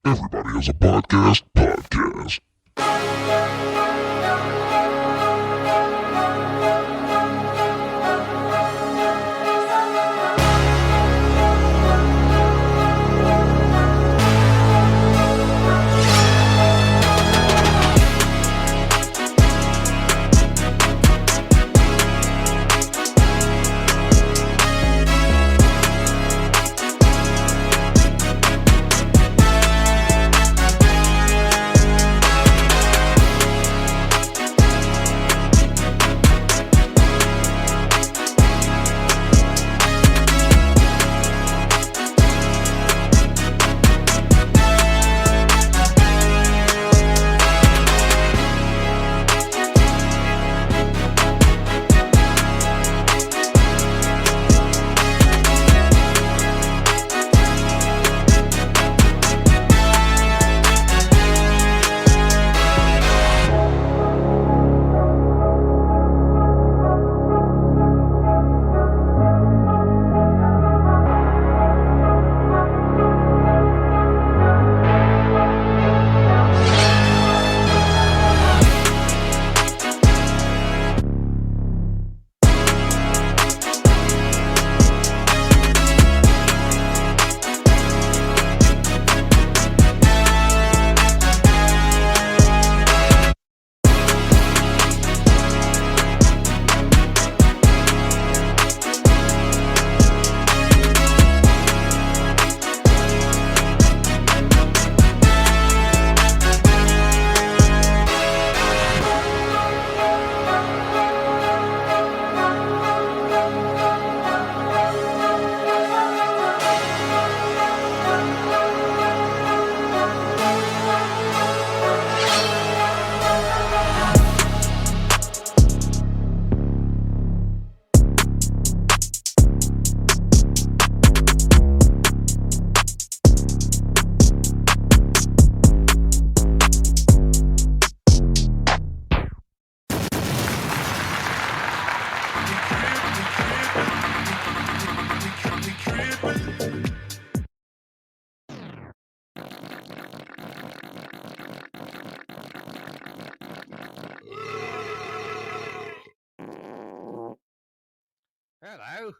Everybody has a podcast.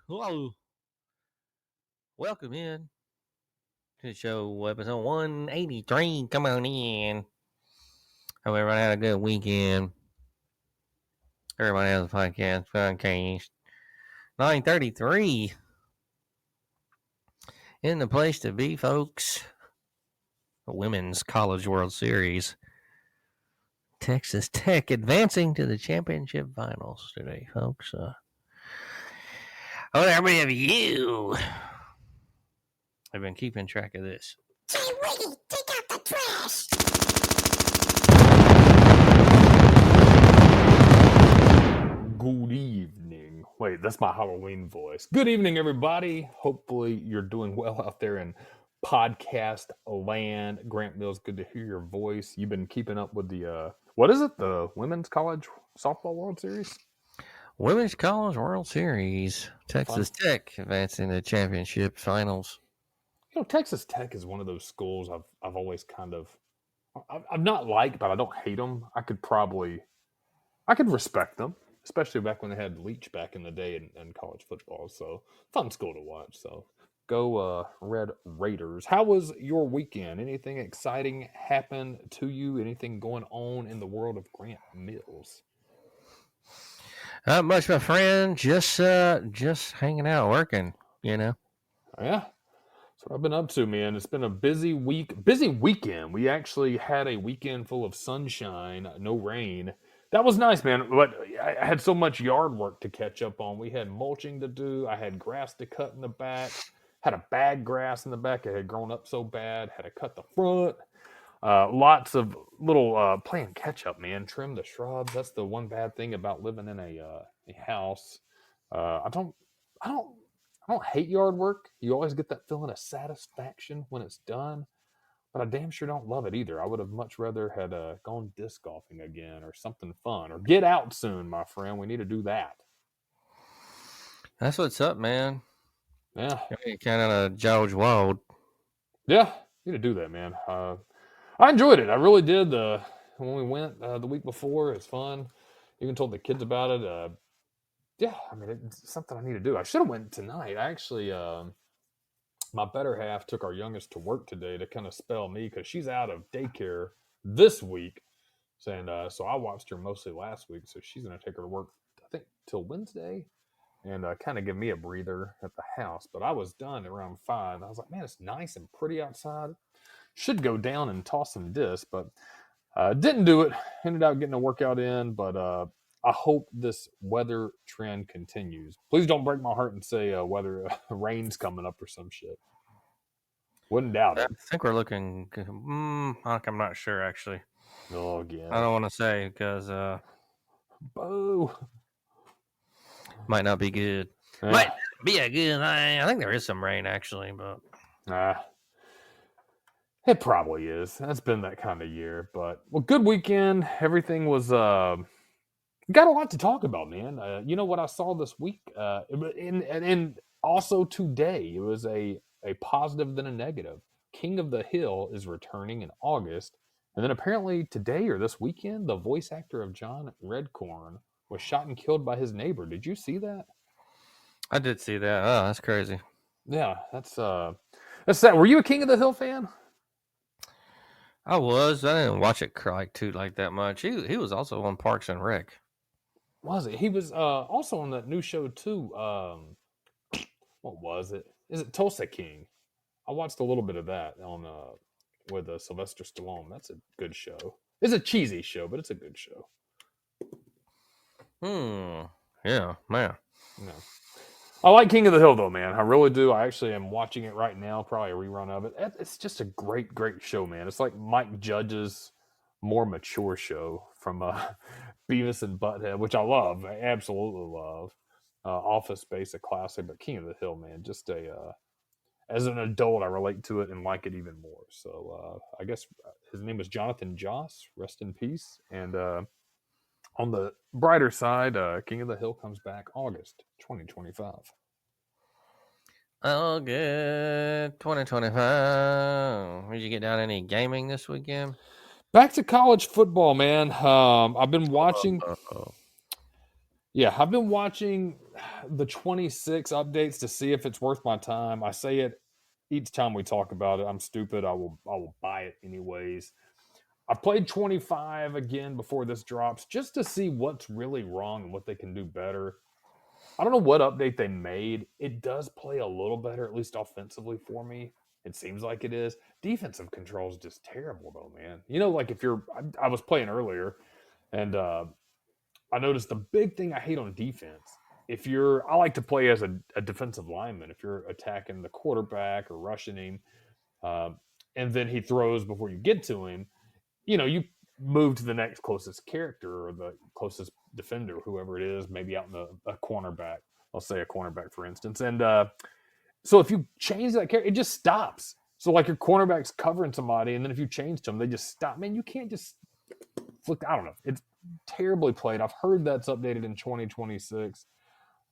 Hello. Welcome in to the show, episode 183. Come on in. Hope everybody had a good weekend. Everybody has a podcast. 933 in the place to be, folks. The Women's College World Series. Texas Tech advancing to the championship finals today, folks. How many of you have been keeping track of this? Hey, Wiggy, take out the trash! Good evening. Wait, that's my Halloween voice. Good evening, everybody. Hopefully, you're doing well out there in podcast land. Grant Mills, good to hear your voice. You've been keeping up with the, what is it? The Women's College Softball World Series? Women's College World Series. Texas Tech advancing to the championship finals. You know, Texas Tech is one of those schools I've always kind of, I've not liked, but I don't hate them. I could respect them, especially back when they had Leach back in the day in college football. So fun school to watch. So go Red Raiders. How was your weekend? Anything exciting happen to you? Anything going on in the world of Grant Mills? Not much, my friend. Just hanging out, working. You know. Yeah. That's what I've been up to, man. It's been a busy weekend. We actually had a weekend full of sunshine, no rain. That was nice, man. But I had so much yard work to catch up on. We had mulching to do. I had grass to cut in the back. Had a bag grass in the back. It had grown up so bad. Had to cut the front. Lots of little playing catch up, man. Trim the shrubs. That's the one bad thing about living in a house. I don't hate yard work. You always get that feeling of satisfaction when it's done, but I damn sure don't love it either. I would have much rather had gone disc golfing again or something fun, or get out soon, my friend. We need to do that. That's what's up, man. Yeah. Kind of George Wald. Yeah. need to do that, man. I enjoyed it. I really did. When we went the week before, it's fun. Even told the kids about it. Yeah, I mean, it's something I need to do. I should have went tonight. I actually, my better half took our youngest to work today to kind of spell me because she's out of daycare this week. And so I watched her mostly last week. So she's going to take her to work, I think, till Wednesday and kind of give me a breather at the house. But I was done around 5. I was like, man, it's nice and pretty outside. Should go down and toss some discs, but didn't do it. Ended up getting a workout in, but I hope this weather trend continues. Please don't break my heart and say weather rain's coming up or some shit. Wouldn't doubt I it. think we're looking. I'm not sure actually. Oh, I again. don't want to say because Boo. might not be good. Yeah. Might be a good thing. I think there is some rain actually, but It probably is. That's been that kind of year. But well, good weekend. Everything was got a lot to talk about, man. You know what I saw this week? And also today, it was a positive than a negative. King of the Hill is returning in August, and then apparently today or this weekend, the voice actor of John Redcorn was shot and killed by his neighbor. Did you see that? I did see that. Oh, that's crazy. Yeah, that's sad. Were you a King of the Hill fan? I was. I didn't watch it like that much. He was also on Parks and Rec. Was it? He was also on that new show too. What was it? Is it Tulsa King? I watched a little bit of that on with Sylvester Stallone. That's a good show. It's a cheesy show, but it's a good show. Yeah, man. No. I like King of the Hill though, man. I really do. I actually am watching it right now, probably a rerun of it. It's just a great, great show, man. It's like Mike Judge's more mature show from Beavis and Butthead, which I love. I absolutely love. Office Space, a classic, but King of the Hill, man, just a as an adult, I relate to it and like it even more. So I guess his name was Jonathan Joss. Rest in peace. And on the brighter side, King of the Hill comes back August 2025. Oh, good. 2025. Did you get down any gaming this weekend? Back to college football, man. I've been watching. Yeah, I've been watching the 26 updates to see if it's worth my time. I say it each time we talk about it. I'm stupid. I will buy it anyways. I played 25 again before this drops just to see what's really wrong and what they can do better. I don't know what update they made. It does play a little better, at least offensively for me. It seems like it is. Defensive control is just terrible, though, man. You know, like if you're, I was playing earlier, and I noticed the big thing I hate on defense. If you're, I like to play as a defensive lineman. If you're attacking the quarterback or rushing him, and then he throws before you get to him, you know, you move to the next closest character or the closest defender, whoever it is, maybe out in a cornerback. I'll say a cornerback, for instance. And so if you change that character, it just stops. So like your cornerback's covering somebody, and then if you change to them, they just stop. Man, you can't just flick. I don't know. It's terribly played. I've heard that's updated in 2026.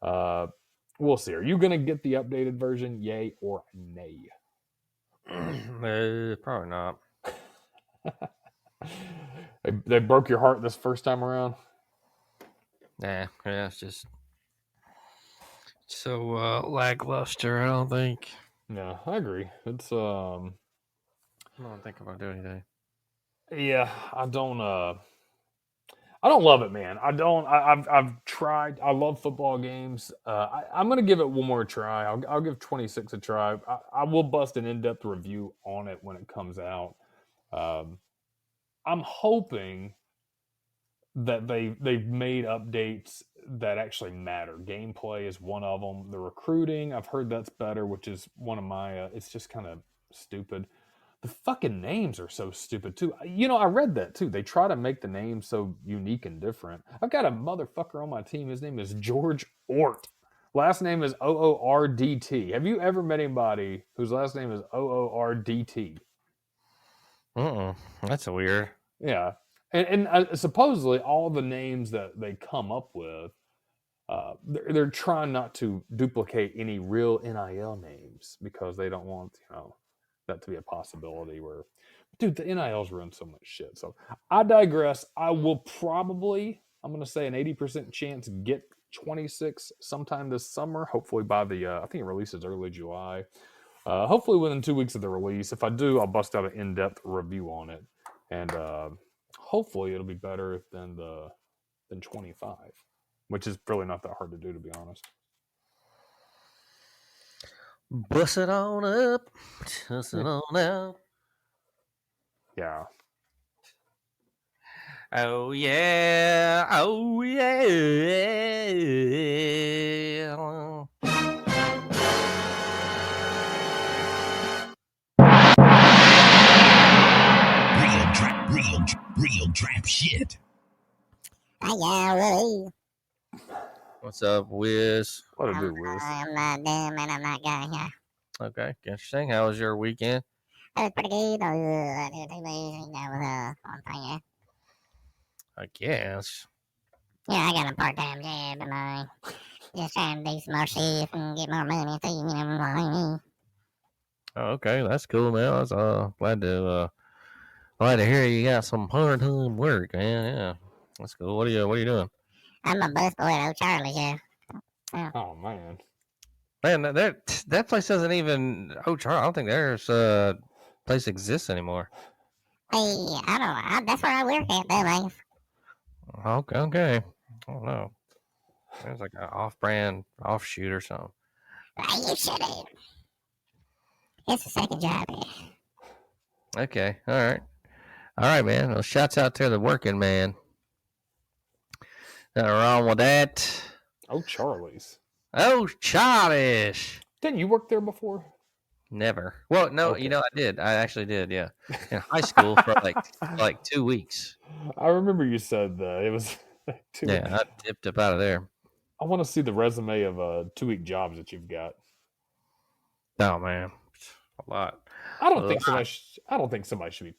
We'll see. Are you going to get the updated version, yay or nay? Probably not. They broke your heart this first time around? Nah, yeah, it's just so lackluster. I don't think. No, I agree. It's I don't think I'm gonna do anything. yeah, I don't love it, man. I've tried. I love football games. I'm gonna give it one more try. I'll give 26 a try. I will bust an in-depth review on it when it comes out. I'm hoping that they've made updates that actually matter. Gameplay is one of them. The recruiting, I've heard that's better, which is one of my. It's just kind of stupid. The fucking names are so stupid too. You know, I read that too. They try to make the names so unique and different. I've got a motherfucker on my team. His name is George Ort. Last name is OORDT. Have you ever met anybody whose last name is OORDT? That's weird. Yeah. And supposedly all the names that they come up with, they're trying not to duplicate any real NIL names because they don't want, you know, that to be a possibility. Where, dude, the NIL's ruined so much shit. So I digress. I will probably, I'm going to say an 80% chance get 26 sometime this summer. Hopefully by the, I think it releases early July. Hopefully within 2 weeks of the release. If I do, I'll bust out an in-depth review on it, and hopefully it'll be better than 25, which is really not that hard to do, to be honest. Bust it on up, bust it on out. Yeah. Oh yeah, oh yeah. Real trap shit. Really. What's up, Wiz? What to do, Wiz? I'm not them and I'm not going here. Okay, interesting. How was your weekend? That was pretty good. I did amazing. That was one thing. I guess. Yeah, I got a part-time job and I just trying to do some more shifts and get more money too. You know what I mean? Oh, okay, that's cool, man. I was glad to hear you got some part-time work, man. Yeah, that's cool. What are you doing? I'm a busboy at Old Charlie's, yeah. Oh man. Man, that place doesn't even. Oh, Charles, I don't think there's place exists anymore. Hey, that's where I work at, though, man. Okay. I don't know. There's like an off-brand offshoot or something. Hey, you should have. It's the second job here. Okay, all right, man. Well, shouts out to the working man. Nothing wrong with that. Oh, Charlie's. Oh, childish. Didn't you work there before? Never. Well, no, Okay. I did. I actually did. Yeah, in high school for like 2 weeks. I remember you said that it was. Yeah, I dipped up out of there. I want to see the resume of 2-week jobs that you've got. Oh man, a lot. I don't think somebody should be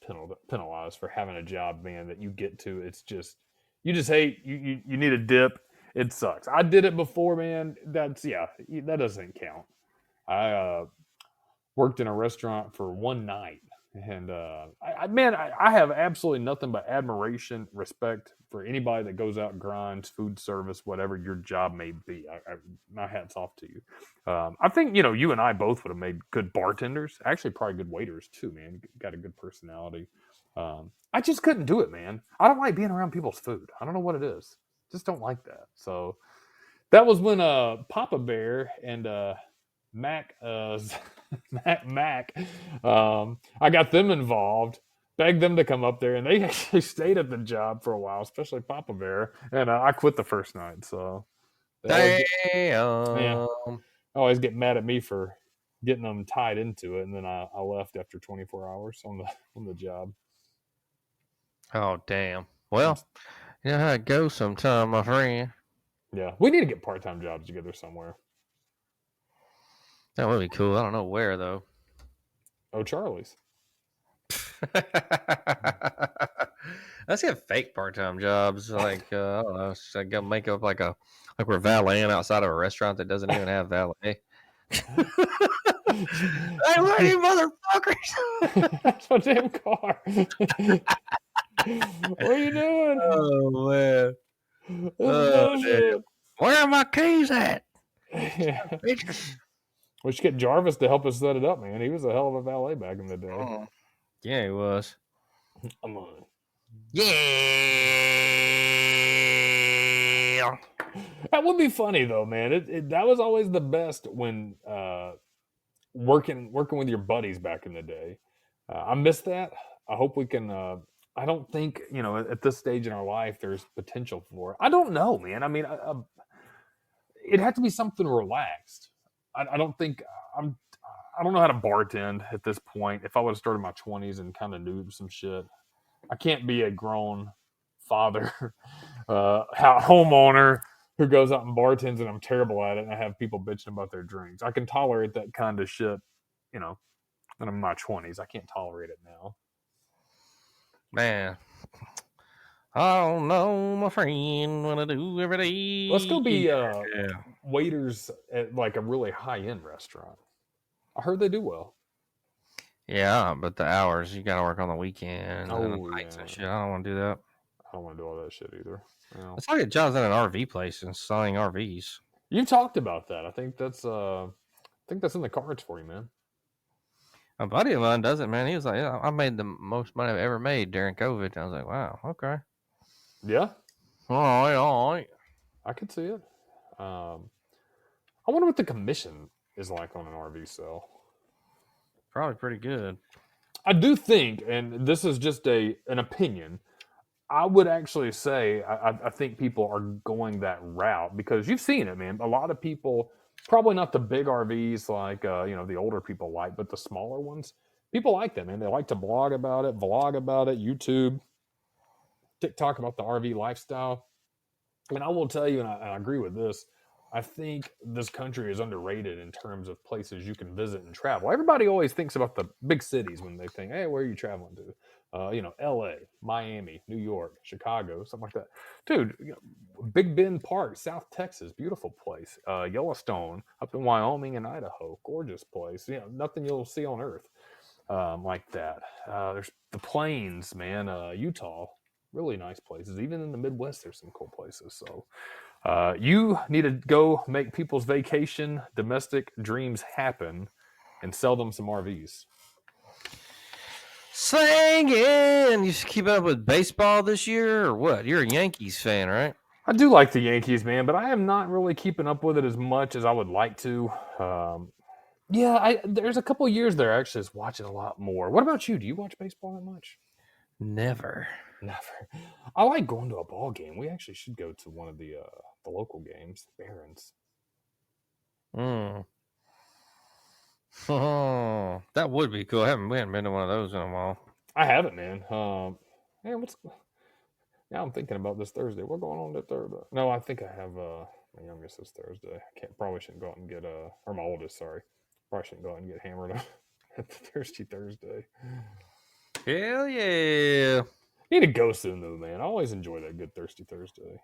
penalized for having a job, man, that you get to. It's just you just hate you need a dip. It sucks. I did it before, man. That doesn't count. I worked in a restaurant for one night, and I have absolutely nothing but admiration, respect for anybody that goes out and grinds, food service, whatever your job may be. My hat's off to you. I think you and I both would have made good bartenders. Actually, probably good waiters too, man. Got a good personality. I just couldn't do it, man. I don't like being around people's food. I don't know what it is. Just don't like that. So that was when Papa Bear and Mac, Mac, I got them involved, begged them to come up there, and they actually stayed at the job for a while, especially Papa Bear. And I quit the first night. So they always get mad at me for getting them tied into it, and then I left after 24 hours on the job. Oh damn. Well, you know how it goes sometime, my friend. Yeah, we need to get part-time jobs together somewhere. That would be cool. I don't know where though. Oh, Charlie's. Let's get fake part-time jobs. Like I don't know, just, like, go make up like we're valeting outside of a restaurant that doesn't even have valet. Hey, what you motherfuckers? That's my damn car. What are you doing? Oh man. This Oh, bullshit. damn. Where are my keys at? Yeah. Bitches. We should get Jarvis to help us set it up, man. He was a hell of a valet back in the day. Oh. Yeah, he was. I'm on. Yeah. That would be funny though, man. That was always the best when working with your buddies back in the day. I miss that. I hope we can. I don't think at this stage in our life there's potential for it. I don't know, man. I mean, it'd have to be something relaxed. I don't think I don't know how to bartend at this point. If I would have started in my 20s and kind of knew some shit, I can't be a grown father, homeowner who goes out and bartends and I'm terrible at it and I have people bitching about their drinks. I can tolerate that kind of shit, when I'm in my 20s. I can't tolerate it now. Man. I don't know, my friend, what I do every day. Let's go be waiters at like a really high-end restaurant. I heard they do well. Yeah, but the hours you got to work on the weekend and Oh nights and yeah, shit. I don't want to do that. I don't want to do all that shit either. Well, Let's get jobs at an RV place and selling RVs. you've talked about that. I think that's in the cards for you, man. A buddy of mine does it, man. He was like, "Yeah, I made the most money I've ever made during COVID." And I was like, "Wow, okay, Yeah, all right." I could see it. I wonder what the commission is like on an RV sale. Probably pretty good. I do think, and this is just an opinion, I would actually say I think people are going that route because you've seen it, man. A lot of people, probably not the big RVs like the older people like, but the smaller ones, people like them, man. They like to blog about it, vlog about it, YouTube, TikTok about the RV lifestyle. And I will tell you, and I agree with this. I think this country is underrated in terms of places you can visit and travel. Everybody always thinks about the big cities when they think, "Hey, where are you traveling to?" L.A., Miami, New York, Chicago, something like that. Dude, Big Bend Park, South Texas, beautiful place. Yellowstone, up in Wyoming and Idaho, gorgeous place. Nothing you'll see on Earth like that. There's the plains, man. Utah, really nice places. Even in the Midwest, there's some cool places. So you need to go make people's vacation domestic dreams happen and sell them some RVs. Singing. You keep up with baseball this year or what? You're a Yankees fan, right? I do like the Yankees, man, but I am not really keeping up with it as much as I would like to. There's a couple years there I actually was watching a lot more. What about you? Do you watch baseball that much? Never. Never. I like going to a ball game. We actually should go to one of the local games, the Barons. Oh, that would be cool. We haven't been to one of those in a while. I haven't, man. Now I'm thinking about this Thursday. What's going on that Thursday? No, I think I have my youngest this Thursday. Probably shouldn't go out and get or my oldest, sorry. Probably shouldn't go out and get hammered at the Thirsty Thursday. Hell yeah. Need to go soon though, man. I always enjoy that good Thirsty Thursday.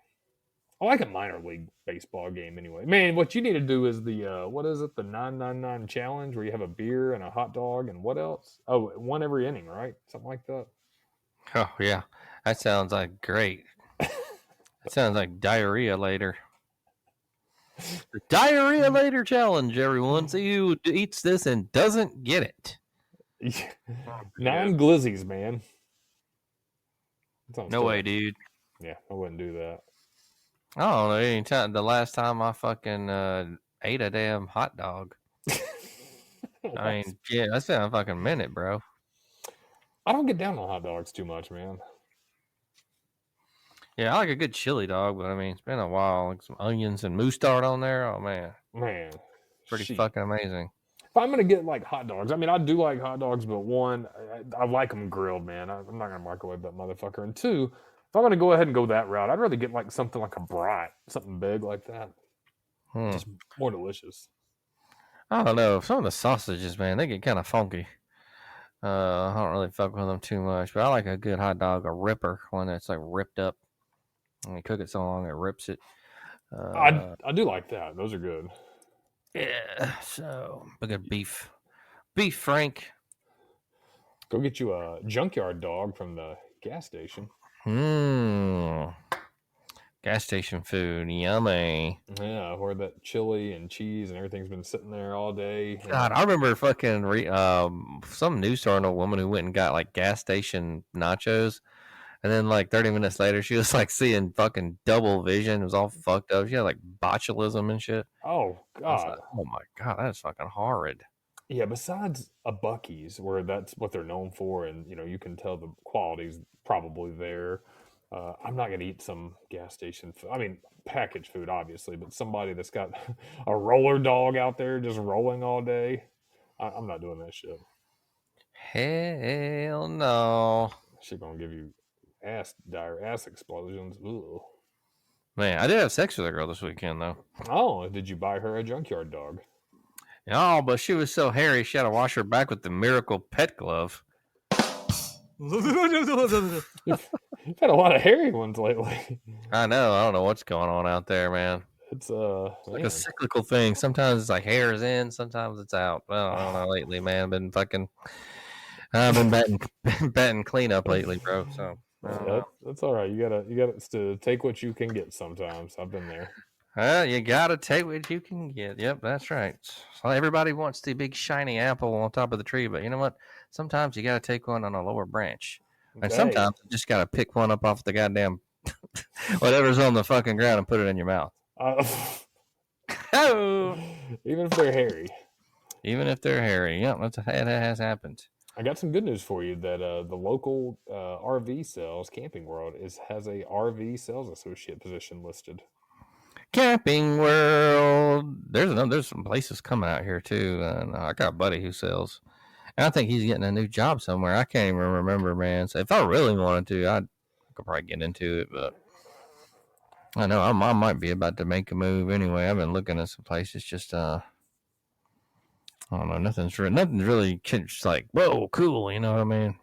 I like a minor league baseball game anyway. Man, what you need to do is the what is it? The 999 challenge where you have a beer and a hot dog and what else? Oh, one every inning, right? Something like that. Oh yeah. That sounds like great. That sounds like diarrhea later. The diarrhea later challenge, everyone. See who eats this and doesn't get it. 9 glizzies, man. No way, dude. Yeah, I wouldn't do that. I don't know. Anytime the last time I fucking ate a damn hot dog. I mean, yeah, that's been a fucking minute, bro. I don't get down on hot dogs too much, man. Yeah, I like a good chili dog, but I mean, it's been a while. Like some onions and mustard on there. Oh man, pretty fucking amazing. If I'm gonna get like hot dogs, I mean, I do like hot dogs, but one, I like them grilled, man. I'm not gonna microwave that motherfucker. And two, if I'm gonna go ahead and go that route, I'd rather get like something like a brat, something big like that. Just more delicious. I don't know. Some of the sausages, man, they get kind of funky. I don't really fuck with them too much, but I like a good hot dog, a ripper, one that's like ripped up. And you cook it so long it rips it. I do like that. Those are good. Yeah, so a good beef frank. Go get you a junkyard dog from the gas station. Gas station food, yummy. Yeah, where that chili and cheese and everything's been sitting there all day. God, I remember fucking some news story on a woman who went and got like gas station nachos, and then like 30 minutes later, she was like seeing fucking double vision. It was all fucked up. She had like botulism and shit. Oh God! Like, oh my God, that is fucking horrid. Yeah, besides a Buc-ee's, where that's what they're known for, and you can tell the quality's probably there. I'm not gonna eat some gas station food. I mean, packaged food, obviously, but somebody that's got a roller dog out there just rolling all day. I'm not doing that shit. Hell no. Shit gonna give you ass explosions. Ugh. Man, I did have sex with a girl this weekend though. Oh, did you buy her a junkyard dog? Oh, but she was so hairy, she had to wash her back with the Miracle Pet Glove. You've had a lot of hairy ones lately. I know. I don't know what's going on out there, man. It's like a cyclical thing. Sometimes it's like hair is in, sometimes it's out. Well, I don't know lately, man. Been fucking I've been batting cleanup lately, bro. So I don't know. That's all right. You gotta to take what you can get. Sometimes I've been there. You gotta take what you can get. Yep, that's right. So everybody wants the big shiny apple on top of the tree, but you know what? Sometimes you gotta take one on a lower branch, and Hey, sometimes you just gotta pick one up off the goddamn whatever's on the fucking ground and put it in your mouth. Oh, even if they're hairy. even if they're hairy. Yep, that has happened. I got some good news for you that the local RV sales Camping World has a RV sales associate position listed. Camping World. There's some places coming out here too, and I got a buddy who sells. And I think he's getting a new job somewhere. I can't even remember, man. So if I really wanted to, I could probably get into it, but I know I might be about to make a move anyway. I've been looking at some places, just I don't know, nothing's really just like whoa, cool. You know what I mean?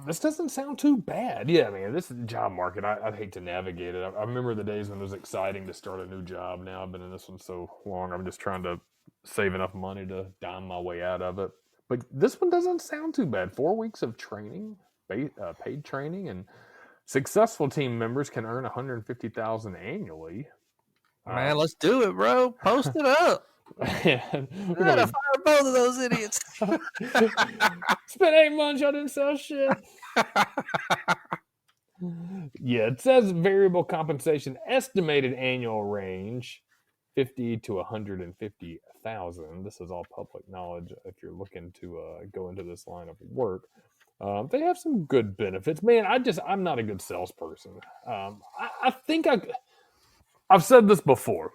This doesn't sound too bad. Yeah, man, this job market, I'd hate to navigate it. I remember the days when it was exciting to start a new job. Now I've been in this one so long, I'm just trying to save enough money to dime my way out of it. But this one doesn't sound too bad. 4 weeks of training, paid training, and successful team members can earn $150,000 annually. Man, let's do it, bro. Post it up. Man, We gotta fire both of those idiots. spent 8 months, y'all didn't sell shit. Yeah, it says variable compensation estimated annual range 50 to 150,000. This is all public knowledge if you're looking to go into this line of work. They have some good benefits. Man, I'm not a good salesperson. I think I've said this before.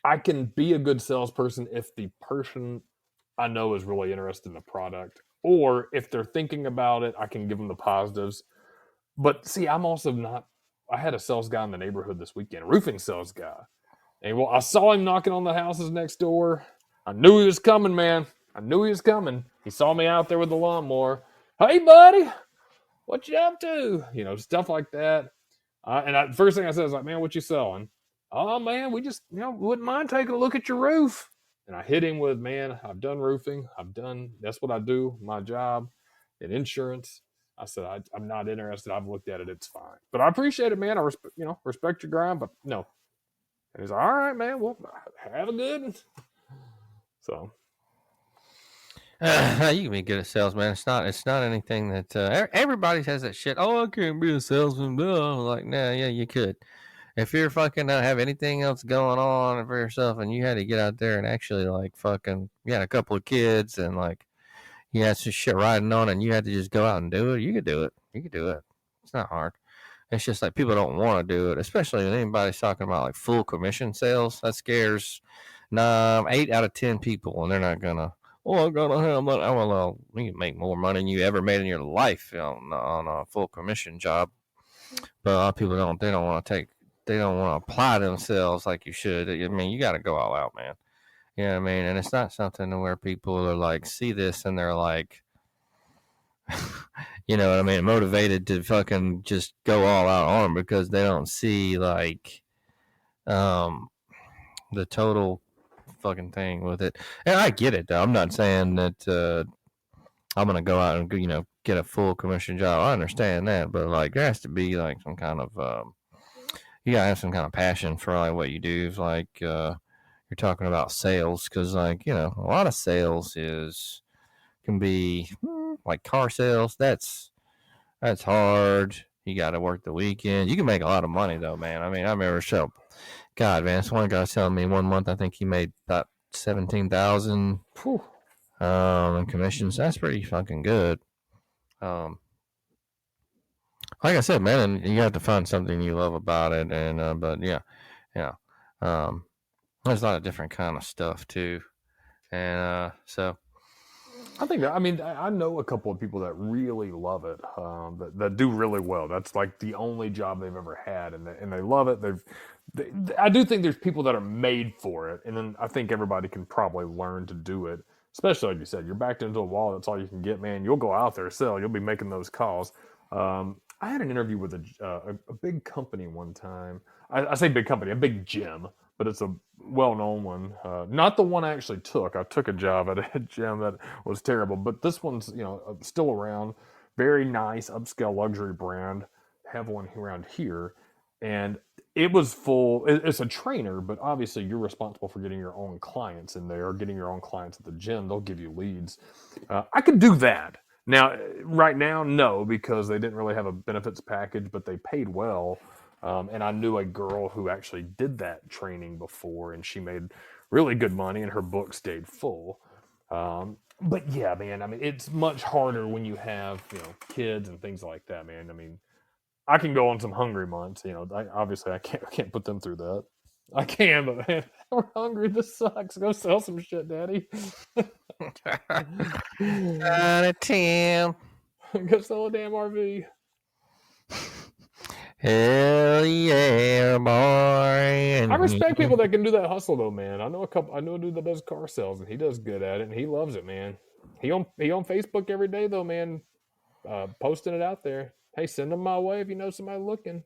I can be a good salesperson if the person I know is really interested in the product, or if they're thinking about it, I can give them the positives. But see, I'm also not. I had a sales guy in the neighborhood this weekend, a roofing sales guy. And well, I saw him knocking on the houses next door. I knew he was coming, man. I knew he was coming. He saw me out there with the lawnmower. Hey, buddy, what you up to? You know, stuff like that. First thing I said was like, man, what you selling? Oh, man, we just, wouldn't mind taking a look at your roof. And I hit him with, man, I've done roofing. That's what I do, my job, and insurance. I said, I'm not interested. I've looked at it. It's fine. But I appreciate it, man. I respect your grind, but no. And he's like, all right, man. Well, have a good one. So. You can be good at sales, man. It's not anything that everybody has that shit. Oh, I can't be a salesman. Blah. Like, nah, yeah, you could. If you're fucking not have anything else going on for yourself, and you had to get out there and actually like fucking, you had a couple of kids and like you had some shit riding on, and you had to just go out and do it. You could do it. You could do it. It's not hard. It's just like people don't want to do it, especially when anybody's talking about like full commission sales. That scares 8 out of 10 people, and they're not gonna. Oh, I'm gonna have money. Well, you can make more money than you ever made in your life on a full commission job. But a lot of people don't. They don't want to take. They don't want to apply themselves like you should. I mean, you got to go all out, man. You know what I mean? And it's not something to where people are like see this and they're like, you know what I mean, motivated to fucking just go all out on them because they don't see like the total fucking thing with it. And I get it though. I'm not saying that I'm gonna go out and get a full commission job. I understand that, but like there has to be like some kind of you gotta have some kind of passion for like what you do. It's like you're talking about sales because like a lot of sales can be like car sales. That's hard. You got to work the weekend. You can make a lot of money though, man. I mean, I remember God, man, this one guy was telling me 1 month I think he made about 17,000 in commissions. That's pretty fucking good. Like I said, man, and you have to find something you love about it, and but yeah, there's a lot of different kind of stuff too, and so. I think that, I mean, I know a couple of people that really love it, that do really well. That's like the only job they've ever had, and they love it. I do think there's people that are made for it, and then I think everybody can probably learn to do it. Especially like you said, you're backed into a wall. That's all you can get, man. You'll go out there, sell. You'll be making those calls. I had an interview with a big company one time. I say big company, a big gym. but it's a well-known one. Not the one I actually took. I took a job at a gym that was terrible, but this one's still around. Very nice upscale luxury brand. Have one around here, and it was full. It's a trainer, but obviously you're responsible for getting your own clients in there, getting your own clients at the gym. They'll give you leads. I could do that. Now, right now, no, because they didn't really have a benefits package, but they paid well. And I knew a girl who actually did that training before, and she made really good money, and her book stayed full. But yeah, man, I mean, it's much harder when you have kids and things like that, man. I mean, I can go on some hungry months. Obviously, I can't put them through that. I can, but man, we're hungry. This sucks. Go sell some shit, Daddy. Tim. Go sell a damn RV. Hell yeah, boy! I respect people that can do that hustle, though, man. I know a dude that does car sales, and he does good at it, and he loves it, man. He on Facebook every day, though, man, posting it out there. Hey, send them my way if you know somebody looking.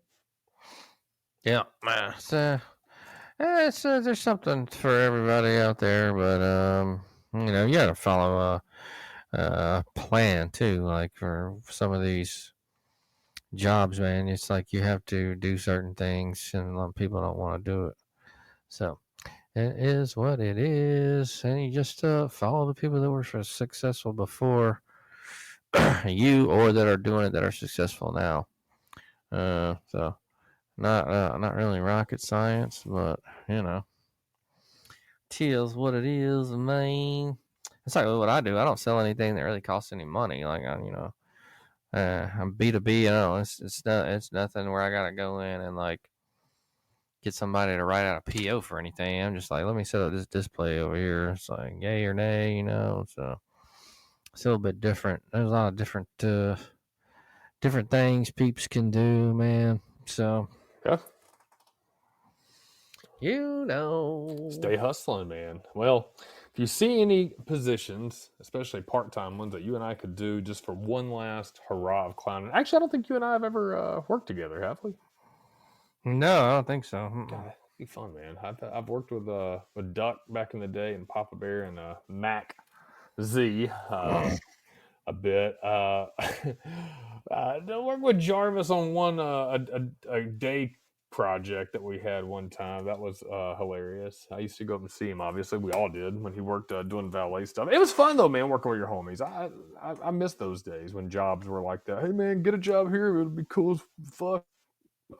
Yeah, man. So, there's something for everybody out there, but you got to follow a plan too. Like for some of these jobs, man, it's like you have to do certain things, and a lot of people don't want to do it. So it is what it is, and you just follow the people that were successful before you, or that are doing it that are successful now. So not really rocket science, but tis what it is, man. It's like what I do. I don't sell anything that really costs any money. Like I'm B2B. It's nothing where I gotta go in and like get somebody to write out a PO for anything. I'm just like, let me set up this display over here. It's like yay or nay, So it's a little bit different. There's a lot of different things peeps can do, man. So Yeah. Stay hustling, man. Well, if you see any positions, especially part-time ones that you and I could do just for one last hurrah of clowning. Actually, I don't think you and I have ever worked together, have we? No, I don't think so. God, it'd be fun, man. I've worked with Duck back in the day, and Papa Bear, and Mac Z a bit. I worked with Jarvis on one a day project that we had one time. That was hilarious. I used to go up and see him. Obviously, we all did when he worked doing valet stuff. It was fun though, man. Working with your homies. I miss those days when jobs were like that. Hey, man, get a job here. It'll be cool as fuck.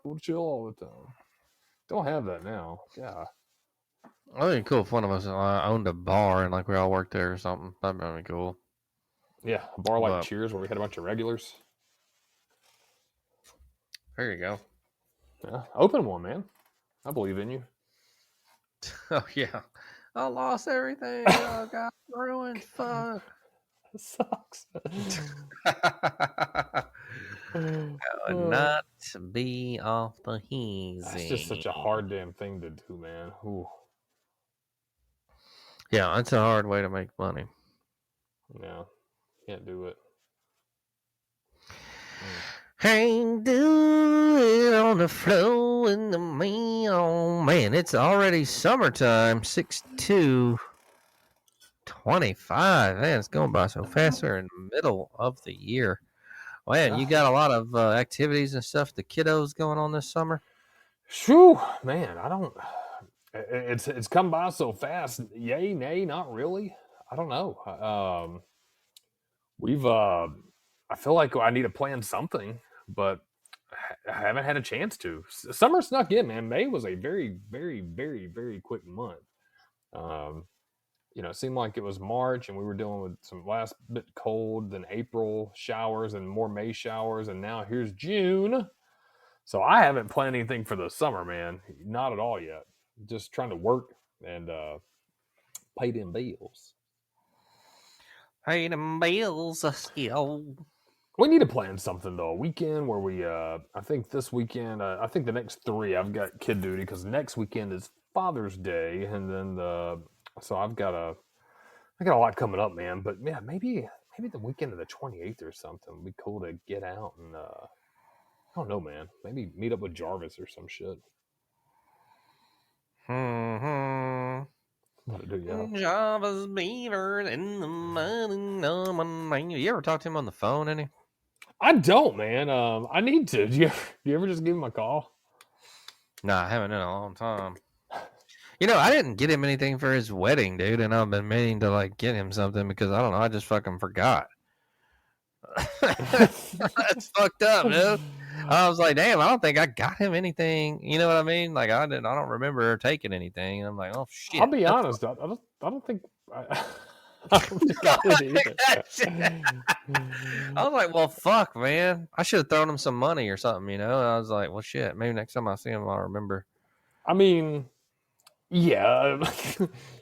We'll chill all the time. Don't have that now. Yeah. I think it'd be cool if one of us owned a bar and like we all worked there or something. That'd be cool. Yeah, a bar like Cheers where we had a bunch of regulars. There you go. Yeah, open one, man. I believe in you. Oh yeah, I lost everything. I got ruined. Fuck. It sucks. Not to be off the easy. That's just such a hard damn thing to do, man. Ooh. Yeah, it's a hard way to make money. No, can't do it. Hey, do it on the floor in the meal. Man, it's already summertime. 6/2/25. Man, it's going by so fast. We're in the middle of the year. Man, you got a lot of activities and stuff. The kiddos going on this summer. Shoo, man, I don't. It's come by so fast. Yay, nay, not really. I don't know. We've. I feel like I need to plan something, but I haven't had a chance to. Summer snuck in, man. May was a very, very, very, very quick month. It seemed like it was March and we were dealing with some last bit cold, then April showers and more May showers, and now here's June. So I haven't planned anything for the summer, man. Not at all yet. Just trying to work and pay them bills. Pay them bills, yo. We need to plan something though. A weekend where we, I think this weekend, I think the next 3 I've got kid duty because next weekend is Father's Day, and then so I got a lot coming up, man. But yeah, maybe the weekend of the 28th or something would be cool to get out and I don't know, man. Maybe meet up with Jarvis or some shit. Mm-hmm. What to do, yeah. Java's beaver in the morning. You ever talk to him on the phone, any? I don't, man. I need to. Do you ever just give him a call? No, I haven't in a long time. You know, I didn't get him anything for his wedding, dude, and I've been meaning to like get him something because I don't know, I just fucking forgot. That's fucked up, dude. I was like, damn, I don't think I got him anything. You know what I mean? Like I don't remember taking anything. And I'm like, oh I'll shit. be honest. I don't think. I don't think I did either. I was like, well, fuck, man. I should have thrown him some money or something, you know? And I was like, well, shit. Maybe next time I see him, I'll remember. I mean, yeah.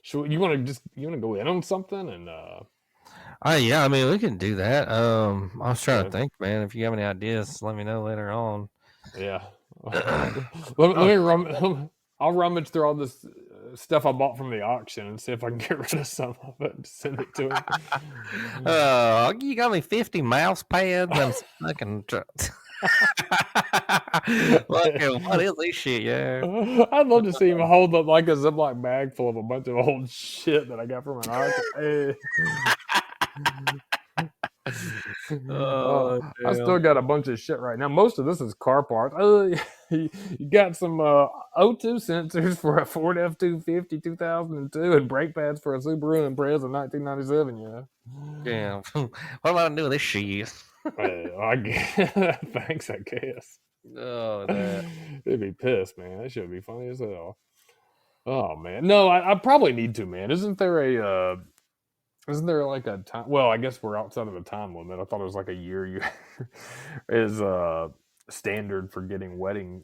You want to go in on something and Yeah, I mean, we can do that. I was trying to okay. think, man. If you have any ideas, let me know later on. Yeah. let me I'll rummage through all this stuff I bought from the auction and see if I can get rid of some of it and send it to him. You got me 50 mouse pads and some fucking. Fucking, what is this shit, yeah? I'd love to see him hold up like a Ziploc bag full of a bunch of old shit that I got from an auction. Hey. Oh, I damn. still got a bunch of shit right now. Most of this is car parts. You got some O2 sensors for a Ford F-250 2002 and brake pads for a Subaru Impreza 1997. Yeah. Damn. What am I gonna do with this shit? I guess. Thanks, I guess. Oh, that. They'd be pissed, man. That should be funny as hell. Oh man, no, I probably need to, man. Isn't there like a time? Well, I guess we're outside of the time limit. I thought it was like a year. You is standard for getting wedding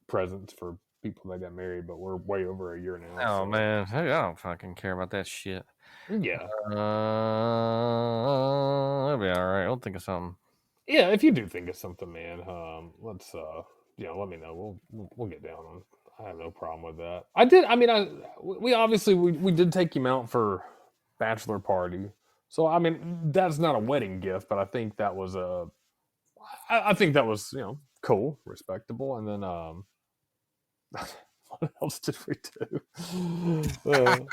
presents for people that got married, but we're way over a year now. Oh So. man, I don't fucking care about that shit. Yeah, It'll be all right. I'll think of something. yeah. If you do think of something, man, let's let me know. We'll get down on. I have no problem with that. I did. I mean, we obviously we did take him out for bachelor party. So I mean, that's not a wedding gift, but I think that was I think that was cool, respectable, and then what else did we do?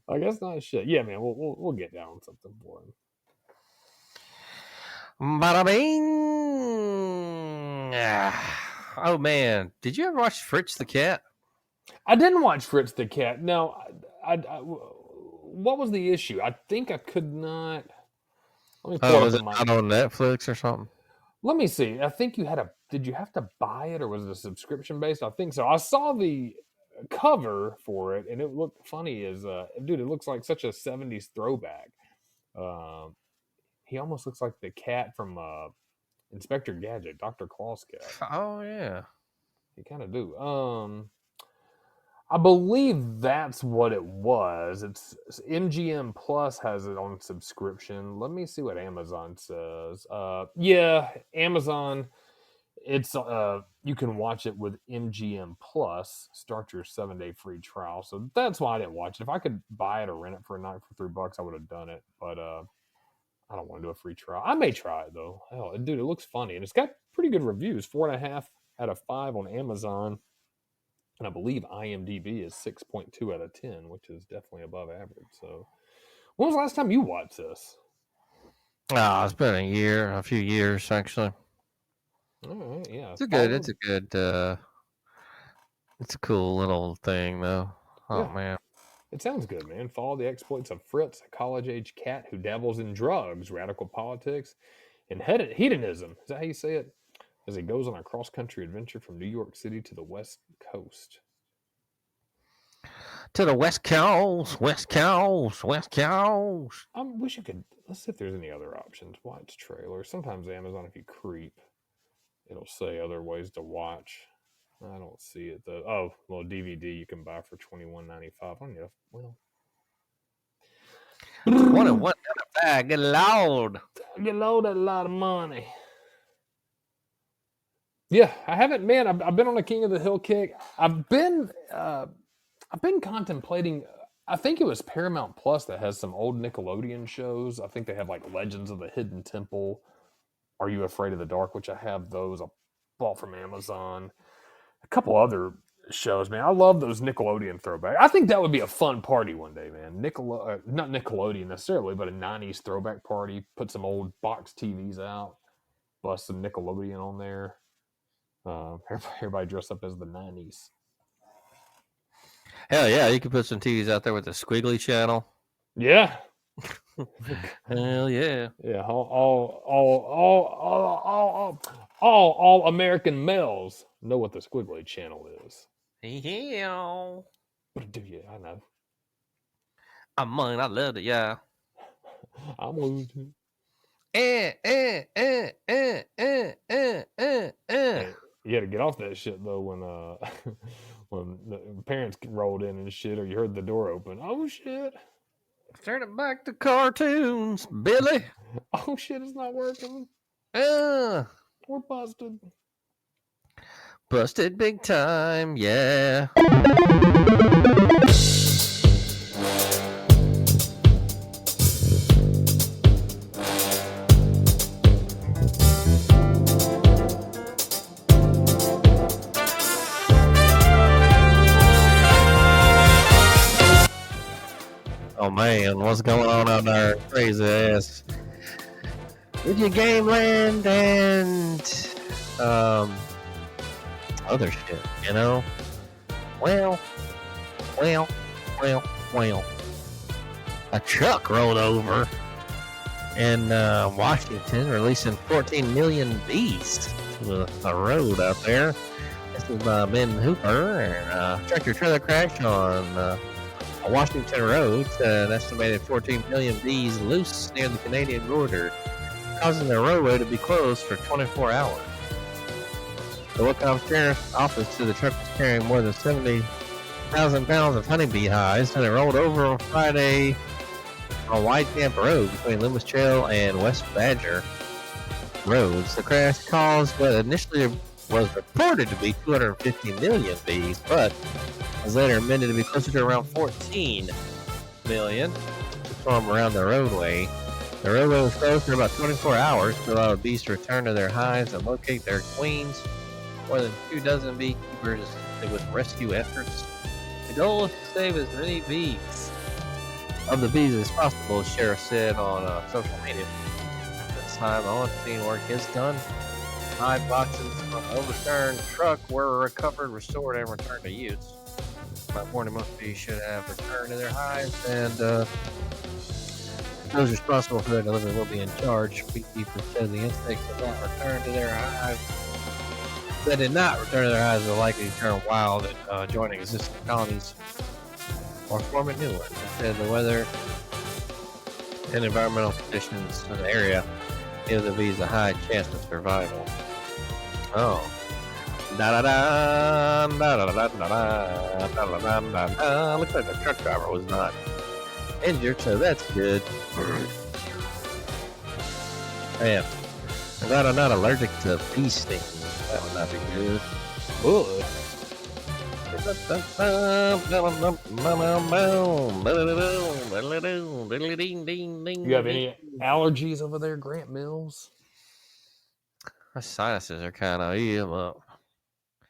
I guess not shit. Yeah, man, we'll get down on something for him. Bada bing. Oh man, did you ever watch Fritz the Cat? I didn't watch Fritz the Cat. No, what was the issue? I think I could not. Let me pull it Was up it in my. not on Netflix or something? Let me see. I think you had a. Did you have to buy it or was it a subscription based? I think so. I saw the cover for it and it looked funny as dude. It looks like such a '70s throwback. Um, he almost looks like the cat from Inspector Gadget, Dr. Claw's cat. Oh yeah, He kind of do. I believe that's what it was. It's MGM Plus has it on subscription. Let me see what Amazon says. Yeah, Amazon. It's you can watch it with MGM Plus. Start your 7-day free trial. So that's why I didn't watch it. If I could buy it or rent it for a night for $3, I would have done it. But I don't want to do a free trial. I may try it though. Hell, dude, it looks funny and it's got pretty good reviews. 4.5 out of 5 on Amazon. And I believe IMDb is 6.2 out of 10, which is definitely above average. So, when was the last time you watched this? it's been a few years actually. All right, yeah, It's a good. It's a cool little thing though. Oh yeah, man. it sounds good, man. Follow the exploits of Fritz, a college-age cat who dabbles in drugs, radical politics, and hedonism. Is that how you say it? As he goes on a cross-country adventure from New York City to the West Coast. To the West Coast, West Coast, West Coast. I wish you could. Let's see if there's any other options. Watch trailer. Sometimes Amazon, if you creep, it'll say other ways to watch. I don't see it though. Oh, well, DVD you can buy for $21.95. I don't know. Well, 1.95. Good lord. you load a lot of money. Yeah, I haven't. Man, I've been on a King of the Hill kick. I've been contemplating. I think it was Paramount Plus that has some old Nickelodeon shows. I think they have like Legends of the Hidden Temple. Are You Afraid of the Dark? Which I have those. I bought from Amazon. A couple other shows, man. I love those Nickelodeon throwbacks. I think that would be a fun party one day, man. Not Nickelodeon necessarily, but a 90s throwback party. Put some old box TVs out, bust some Nickelodeon on there. Everybody dressed up as the 90s. Hell yeah, you could put some TVs out there with the Squiggly channel. Yeah. Hell yeah. Yeah, all American males know what the Squiggly channel is. Yeah. But do you? I know. I mean, I loved it, yeah. I'm losing. Eh. Hey, you had to get off that shit though when when the parents rolled in and shit, or you heard the door open. Oh shit! Turn it back to cartoons, Billy. Oh shit! It's not working. Uh, We're busted. busted big time, yeah. Oh man, what's going on out there? Crazy ass. Video Game Land and other shit, you know? Well. A truck rolled over in Washington, releasing 14 million bees to a road out there. This is by Ben Hooper, and tractor trailer crash on a Washington road. An estimated 14 million bees loose near the Canadian border, causing the roadway to be closed for 24 hours. The Wycombe Sheriff's Office said the truck was carrying more than 70,000 pounds of honeybee hives, and it rolled over on Friday on White Camp Road between Loomis Trail and West Badger roads. The crash caused what initially was reported to be 250 million bees, but was later amended to be closer to around 14 million to form around the roadway. The roadway was closed for about 24 hours to allow the bees to return to their hives and locate their queens. More than 24 beekeepers with rescue efforts. The goal is to save as many bees of the bees as possible, the sheriff said on social media. At this time, the on-scene work is done. Hive boxes from an overturned truck were recovered, restored, and returned to use. By morning, most bees should have returned to their hives, and those responsible for their delivery will be in charge. Beekeepers said the insects did not return to their hives. That did not return to their hives will likely turn wild and join existing colonies or form a new one. They said the weather and environmental conditions in the area give the bees a high chance of survival. Oh. Looks like the truck driver was not injured, so that's good. Man, I'm glad I'm not allergic to bee stings. That would not be good. Ugh. You have any allergies over there, Grant Mills? My sinuses are kind of ill.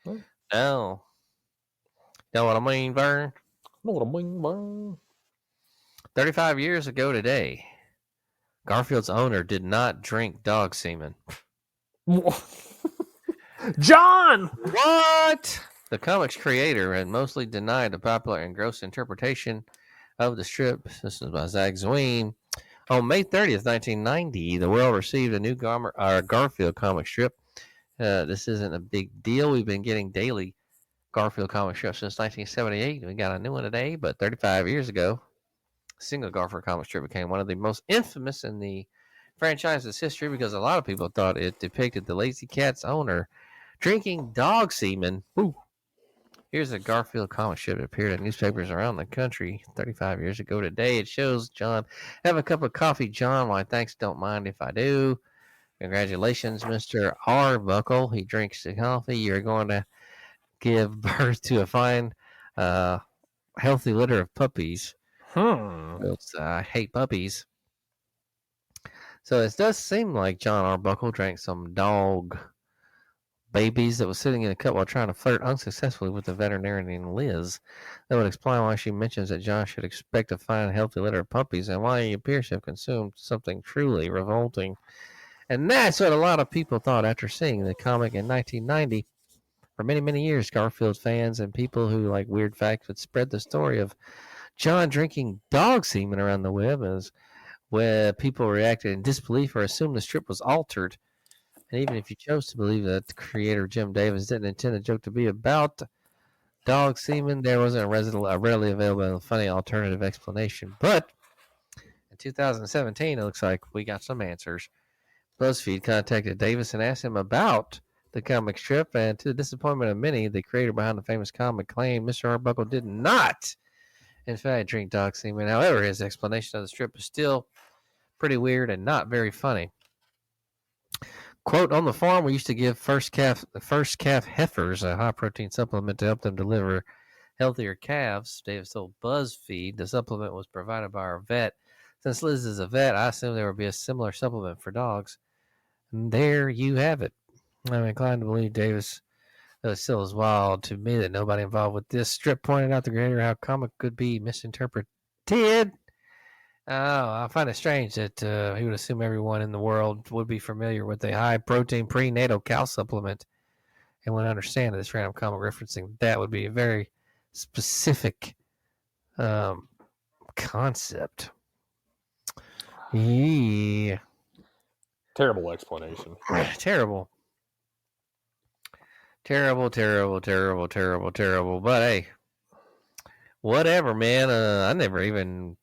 Huh? No. Know what I mean, Vern? Know what I mean, man? 35 years ago today, Garfield's owner did not drink dog semen. John! What? The comic's creator had mostly denied the popular and gross interpretation of the strip. This is by Zach Zween. On May 30th, 1990, the world received a new Garfield comic strip. This isn't a big deal. We've been getting daily Garfield comic strips since 1978. We got a new one today, but 35 years ago, a single Garfield comic strip became one of the most infamous in the franchise's history because a lot of people thought it depicted the Lazy Cat's owner drinking dog semen. Ooh. Here's a Garfield comic strip that appeared in newspapers around the country 35 years ago today. It shows John, have a cup of coffee, John. Why, thanks, don't mind if I do. Congratulations, Mr. Arbuckle. He drinks the coffee. You're going to give birth to a fine, healthy litter of puppies. I hate puppies. So it does seem like John Arbuckle drank some dog babies that was sitting in a cup while trying to flirt unsuccessfully with the veterinarian named Liz. That would explain why she mentions that John should expect to find a healthy litter of puppies and why he appears to have consumed something truly revolting. And that's what a lot of people thought after seeing the comic in 1990. For many, many years, Garfield fans and people who like weird facts would spread the story of John drinking dog semen around the web as where people reacted in disbelief or assumed the strip was altered. And even if you chose to believe that the creator Jim Davis didn't intend the joke to be about dog semen, there wasn't a readily available and funny alternative explanation. But in 2017, it looks like we got some answers. BuzzFeed contacted Davis and asked him about the comic strip, and to the disappointment of many, the creator behind the famous comic claimed Mr. Arbuckle did not, in fact, drink dog semen. However, his explanation of the strip is still pretty weird and not very funny. Quote, on the farm, we used to give first calf heifers a high protein supplement to help them deliver healthier calves. Davis told BuzzFeed the supplement was provided by our vet. Since Liz is a vet, I assume there would be a similar supplement for dogs. And there you have it. I'm inclined to believe Davis, though it still is wild to me that nobody involved with this strip pointed out the creator how comic could be misinterpreted. Oh, I find it strange that he would assume everyone in the world would be familiar with a high protein prenatal cow supplement and would understand that this random comic referencing that would be a very specific concept. Yeah. Terrible explanation. Terrible. Terrible. But hey, whatever, man. I never even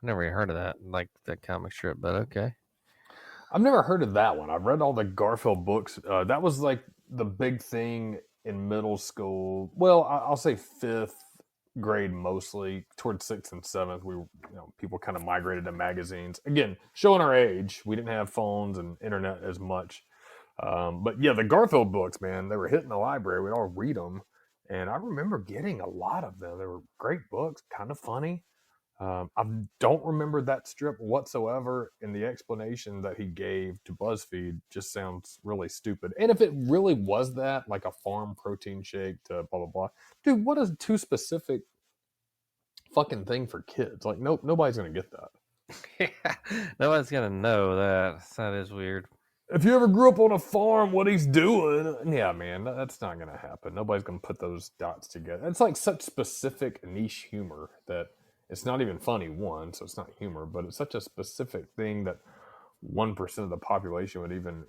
heard of that, like that comic strip, but okay. I've never heard of that one. I've read all the Garfield books. That was like the big thing in middle school. Well, I'll say fifth grade mostly. Towards sixth and seventh, people kind of migrated to magazines. Again, showing our age, we didn't have phones and internet as much. But yeah, the Garfield books, man, they were hitting the library. We'd all read them, and I remember getting a lot of them. They were great books, kind of funny. I don't remember that strip whatsoever, and the explanation that he gave to BuzzFeed just sounds really stupid. And if it really was that, like a farm protein shake to blah, blah, blah, dude, what is too specific fucking thing for kids? Like, nope, nobody's going to get that. Yeah, nobody's going to know that. That is weird. If you ever grew up on a farm, what he's doing, yeah, man, that's not going to happen. Nobody's going to put those dots together. It's like such specific niche humor that it's not even funny, one, so it's not humor, but it's such a specific thing that 1% of the population would even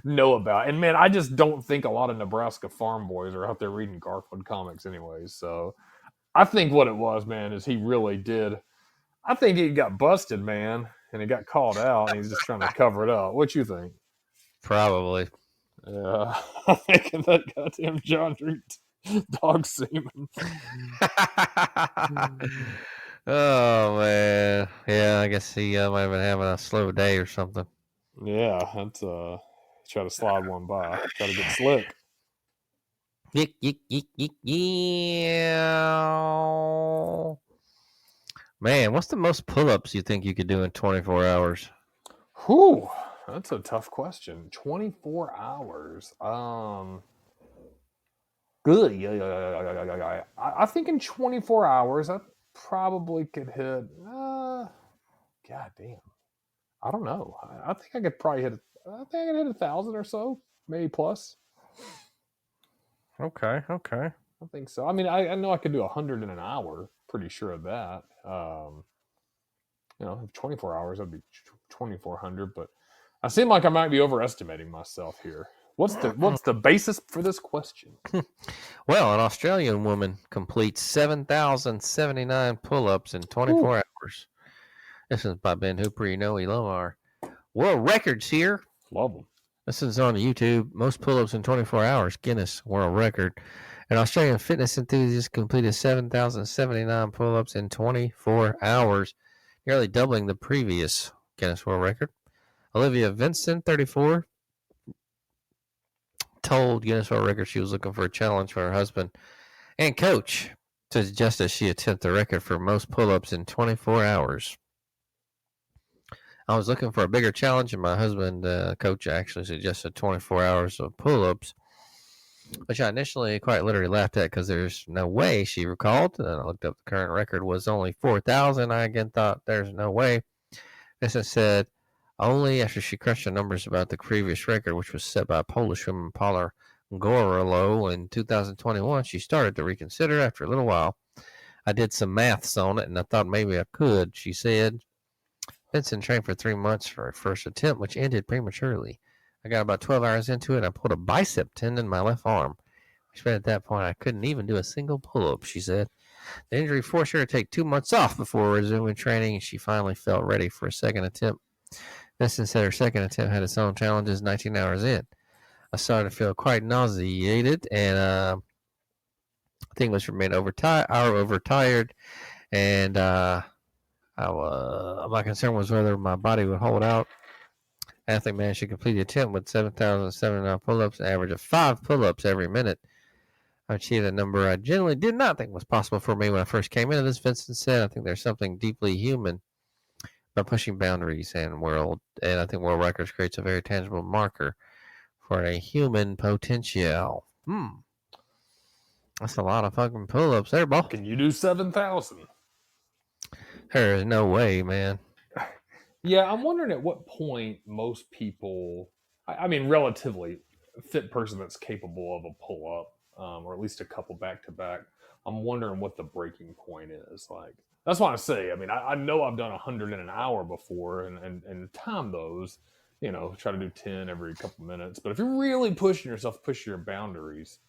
know about. And man, I just don't think a lot of Nebraska farm boys are out there reading Garfield comics anyways. So I think what it was, man, is he really did. I think he got busted, man, and he got called out, and he's just trying to cover it up. What you think? Probably. Yeah, I think that goddamn John drinks dog semen. Oh man, yeah. I guess he might have been having a slow day or something. Yeah, that's try to slide one by, try to get slick. Yeah. Man, what's the most pull-ups you think you could do in 24 hours? Whew, that's a tough question. 24 hours. Good. I think in 24 hours, I probably could hit. God damn. I don't know. I think I could probably hit. I think I could hit 1,000 or so, maybe plus. Okay. I think so. I mean, I know I could do 100 in an hour. Pretty sure of that. 24 hours, that'd be 2,400. But I seem like I might be overestimating myself here. What's the basis for this question? Well, an Australian woman completes 7,079 pull-ups in 24 hours. This is by Ben Hooper. You know we love our world records here. Love them. This is on YouTube. Most pull-ups in 24 hours. Guinness World Record. An Australian fitness enthusiast completed 7,079 pull-ups in 24 hours, nearly doubling the previous Guinness World Record. Olivia Vincent, 34, told Guinness World Record she was looking for a challenge for her husband and coach to suggest that she attempt the record for most pull-ups in 24 hours. I was looking for a bigger challenge, and my husband, coach, actually suggested 24 hours of pull-ups. which I initially quite literally laughed at because there's no way she recalled. And I looked up the current record was only 4,000. I again thought there's no way. Vincent said only after she crunched the numbers about the previous record, which was set by Polish woman Paula Gorolo in 2021, she started to reconsider after a little while. I did some maths on it and I thought maybe I could, she said. Vincent trained for 3 months for her first attempt, which ended prematurely. I got about 12 hours into it. I pulled a bicep tendon in my left arm. Which meant at that point I couldn't even do a single pull-up, she said. The injury forced her to take 2 months off before resuming training, and she finally felt ready for a second attempt. Vincent said her second attempt had its own challenges 19 hours in. I started to feel quite nauseated, and I think it was from being overtired, and my concern was whether my body would hold out. Athlete managed to complete the attempt with 7,079 pull-ups, an average of 5 pull-ups every minute. I achieved a number I generally did not think was possible for me when I first came into this, Vincent said. I think there's something deeply human about pushing boundaries and I think world records creates a very tangible marker for a human potential. That's a lot of fucking pull-ups there, boy. Can you do 7,000? There is no way, man. Yeah, I'm wondering at what point most people, I mean, relatively fit person that's capable of a pull up, or at least a couple back to back. I'm wondering what the breaking point is. Like, that's why I say, I mean, I know I've done 100 in an hour before and time those, try to do 10 every couple minutes. But if you're really pushing yourself, push your boundaries.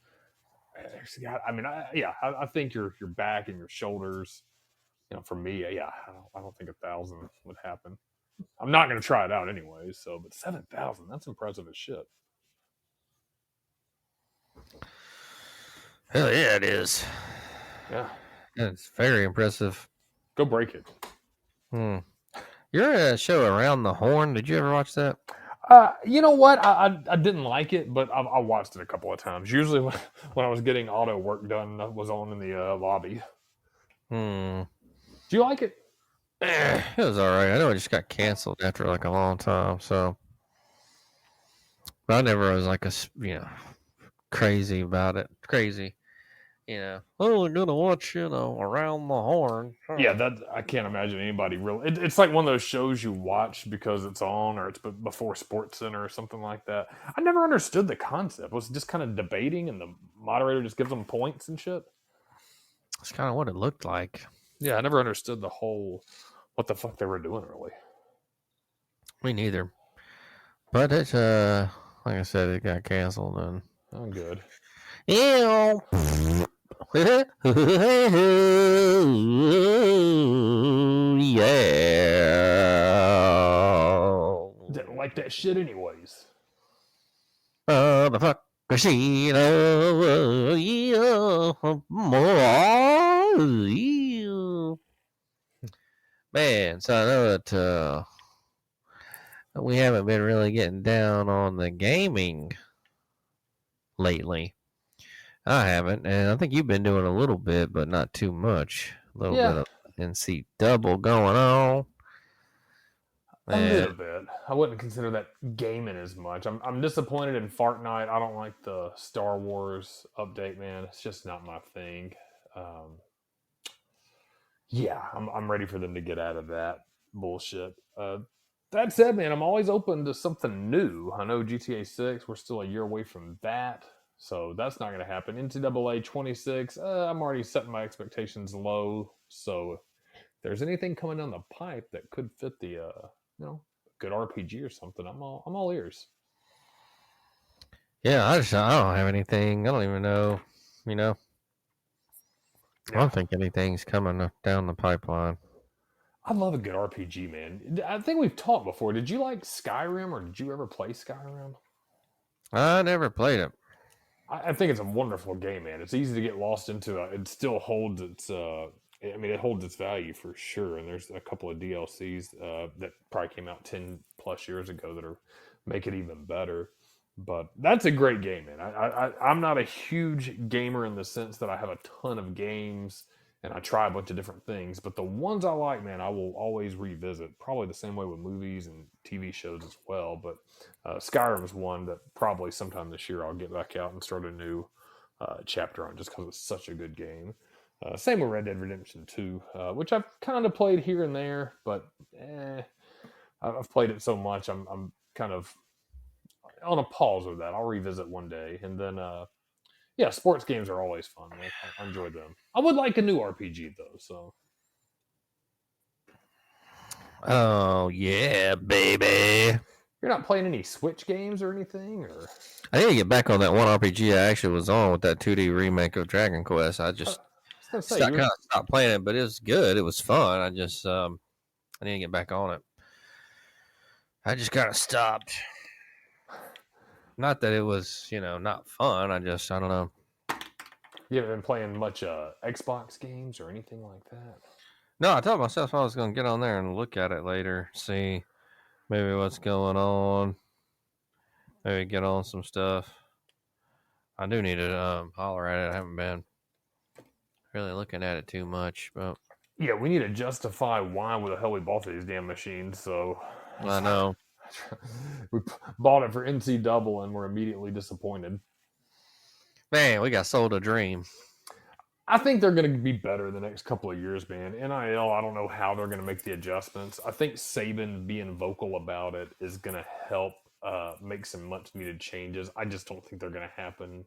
I mean, I think your back and your shoulders, for me, I don't think 1,000 would happen. I'm not going to try it out anyway. So, but 7,000, that's impressive as shit. Hell yeah, it is. Yeah. It's very impressive. Go break it. You're in a show Around the Horn. Did you ever watch that? You know what? I didn't like it, but I watched it a couple of times. Usually when I was getting auto work done, I was on in the lobby. Do you like it? It was all right. I know it just got canceled after like a long time, so. But I never was like crazy about it. Crazy. Oh, we're gonna watch, Around the Horn. Yeah, that I can't imagine anybody really. It's like one of those shows you watch because it's on, or it's before Sports Center or something like that. I never understood the concept. Was it just kind of debating, and the moderator just gives them points and shit? That's kind of what it looked like. Yeah, I never understood the whole what the fuck they were doing really. Me neither. But it's like I said, it got canceled and. I'm good. Yeah. Didn't like that shit anyways. The fuck casino. Man, so I know that we haven't been really getting down on the gaming lately. I haven't, and I think you've been doing a little bit, but not too much. A little bit of NC double going on. A little bit. I wouldn't consider that gaming as much. I'm disappointed in Fortnite. I don't like the Star Wars update, man. It's just not my thing. I'm ready for them to get out of that bullshit. That said, man, I'm always open to something new. I know GTA 6, we're still a year away from that. So that's not going to happen. NCAA 26, I'm already setting my expectations low. So if there's anything coming down the pipe that could fit the, good RPG or something, I'm all ears. Yeah, I don't have anything. I don't even know, I don't think anything's coming down the pipeline. I love a good RPG, man. I think we've talked before. Did you like Skyrim, or did you ever play Skyrim? I never played it. I think it's a wonderful game, man. It's easy to get lost into. It still holds its. It holds its value for sure. And there's a couple of DLCs that probably came out 10 plus years ago that make it even better. But that's a great game, man. I'm not a huge gamer in the sense that I have a ton of games and I try a bunch of different things. But the ones I like, man, I will always revisit. Probably the same way with movies and TV shows as well. But Skyrim's one that probably sometime this year I'll get back out and start a new chapter on, just because it's such a good game. Same with Red Dead Redemption 2, which I've kind of played here and there, but I've played it so much, I'm kind of on a pause with that. I'll revisit one day, and then yeah, sports games are always fun. I enjoy them. I would like a new RPG though. So Oh yeah, baby. you're not playing any Switch games or anything, or I need to get back on that one RPG I actually was on with that 2D remake of Dragon Quest. I just I was gonna say, stopped playing it, but it was good. It was fun. I just I need to get back on it. I just kind of stopped. Not that it was, not fun. I don't know. you haven't been playing much Xbox games or anything like that. No, I told myself I was going to get on there and look at it later, see maybe what's going on, maybe get on some stuff. I do need to holler at it. I haven't been really looking at it too much, but Yeah, we need to justify why the hell we bought these damn machines. So I know. we bought it for NC Double and we're immediately disappointed. Man, we got sold a dream. I think they're going to be better the next couple of years, man. NIL, I don't know how they're going to make the adjustments. I think Saban being vocal about it is going to help make some much needed changes. I just don't think they're going to happen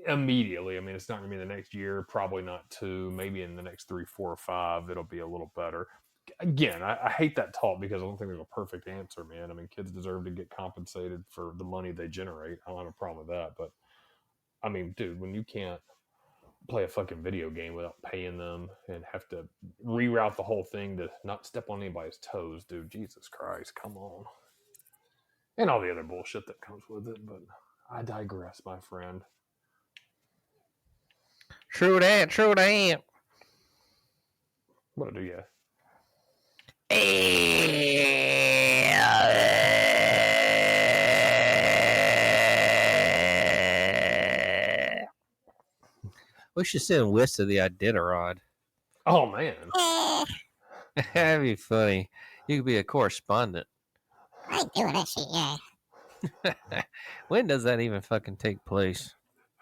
immediately. I mean, it's not going to be the next year, probably not two, maybe in the next 3, 4, or 5, it'll be a little better. Again, I hate that talk because I don't think there's a perfect answer, man. I mean, kids deserve to get compensated for the money they generate. I don't have a problem with that. But, I mean, dude, when you can't play a fucking video game without paying them and have to reroute the whole thing to not step on anybody's toes, dude, Jesus Christ, come on. And all the other bullshit that comes with it. But I digress, my friend. True that, true that. What do you? We should send Wiz to the Iditarod. Oh, man. That'd be funny. You could be a correspondent. I ain't doing that shit, yeah. When does that even fucking take place?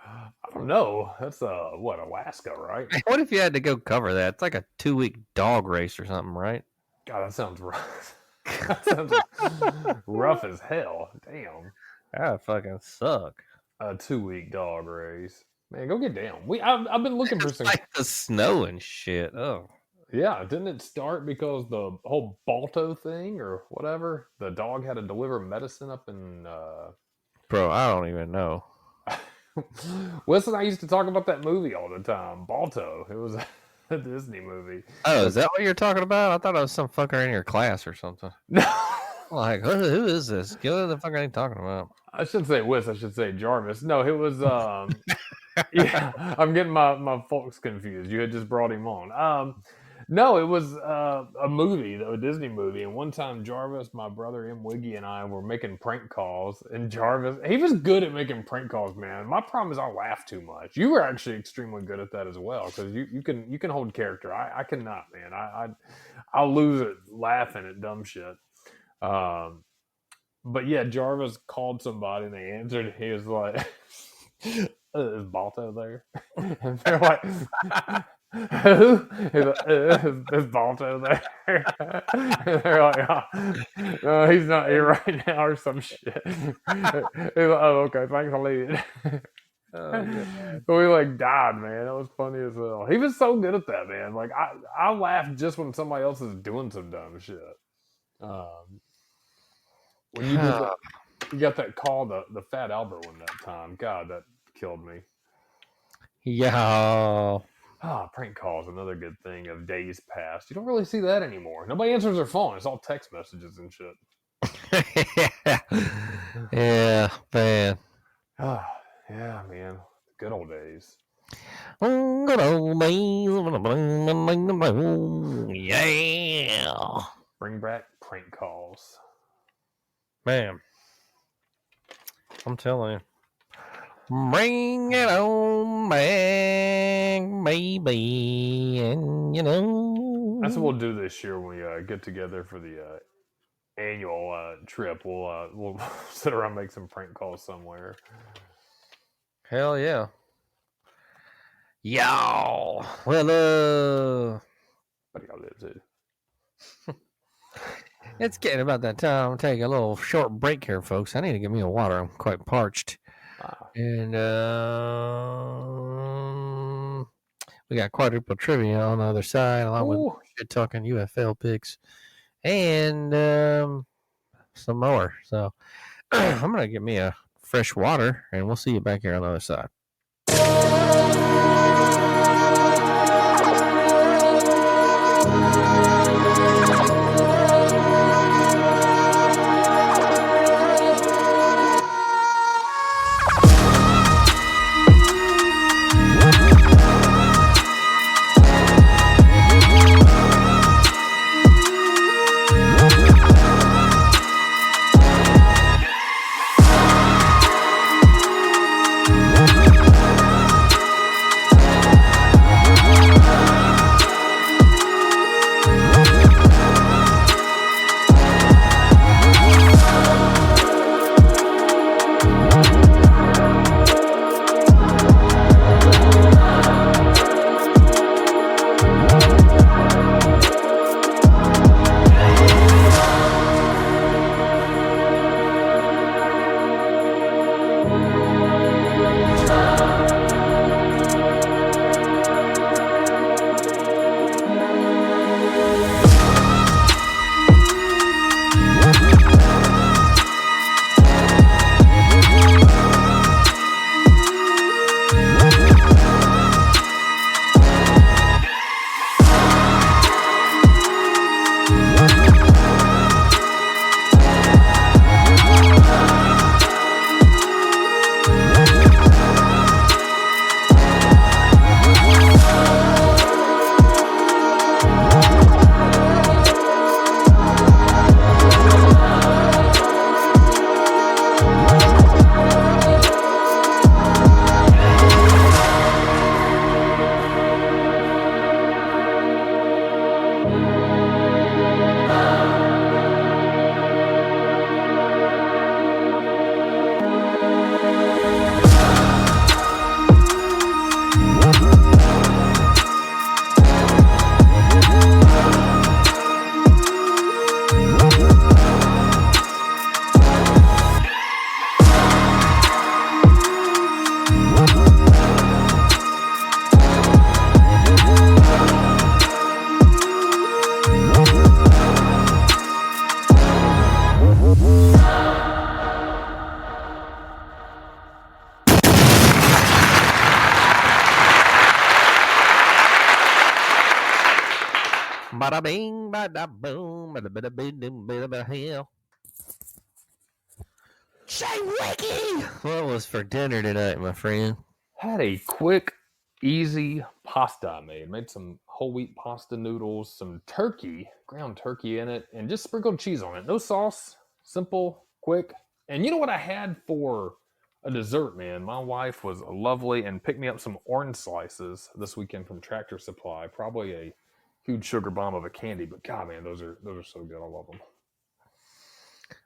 I don't know. That's what, Alaska, right? What if you had to go cover that? It's like a 2-week dog race or something, right? God, that sounds rough. That sounds rough as hell. Damn. That would fucking suck. A 2-week dog race. Man, go get down. I've been looking for some. Like the snow and shit. Oh, Yeah, didn't it start because the whole Balto thing or whatever? The dog had to deliver medicine up in. bro, I don't even know. Wes and I used to talk about that movie all the time. Balto. It was a Disney movie. Oh, is that what you're talking about? I thought it was some fucker in your class or something. No. Like, who is this? What the fuck are you talking about? I shouldn't say Wes, I should say Jarvis. No, it was yeah, I'm getting my folks confused. You had just brought him on. No, it was a movie, a Disney movie. And one time, Jarvis, my brother M. Wiggy, and I were making prank calls. And Jarvis, he was good at making prank calls, man. My problem is I laugh too much. You were actually extremely good at that as well because you can hold character. I cannot, man. I'll lose it laughing at dumb shit. But yeah, Jarvis called somebody and they answered. He was like, "Is Balto there?" And they're like, "Who? Is Balto there?" And they're like, "Oh, no, he's not here right now," or some shit. He's like, "Oh, okay, thanks, I'll leave it." We like died, man. That was funny as hell. He was so good at that, man. Like I laugh just when somebody else is doing some dumb shit. When you did that, you got that call, the Fat Albert one that time. God, that killed me. Yeah. Prank calls, another good thing of days past. You don't really see that anymore. Nobody answers their phone. It's all text messages and shit. Yeah, man. Yeah, man. Good old days. Good old days. Yeah. Bring back prank calls. Man. I'm telling you. Bring it on back, baby. And That's what we'll do this year when we get together for the annual trip. We'll sit around and make some prank calls somewhere. Hell yeah. Y'all. Well, But y'all live too. it's getting about that time. I'll take a little short break here, folks. I need to get me a water. I'm quite parched. And we got quadruple trivia on the other side, along with shit talking UFL picks and some more. So I'm gonna get me a fresh water, and we'll see you back here on the other side. Bada bing, bada boom, bada bada boom, bada bada hell. Jay Wiki! What was for dinner tonight, my friend? Had a quick, easy pasta I made. Made some whole wheat pasta noodles, some turkey, ground turkey in it, and just sprinkled cheese on it. No sauce. Simple, quick. And you know what I had for a dessert, man? My wife was lovely and picked me up some orange slices this weekend from Tractor Supply. Probably a huge sugar bomb of a candy, but God, man, those are so good. I love them.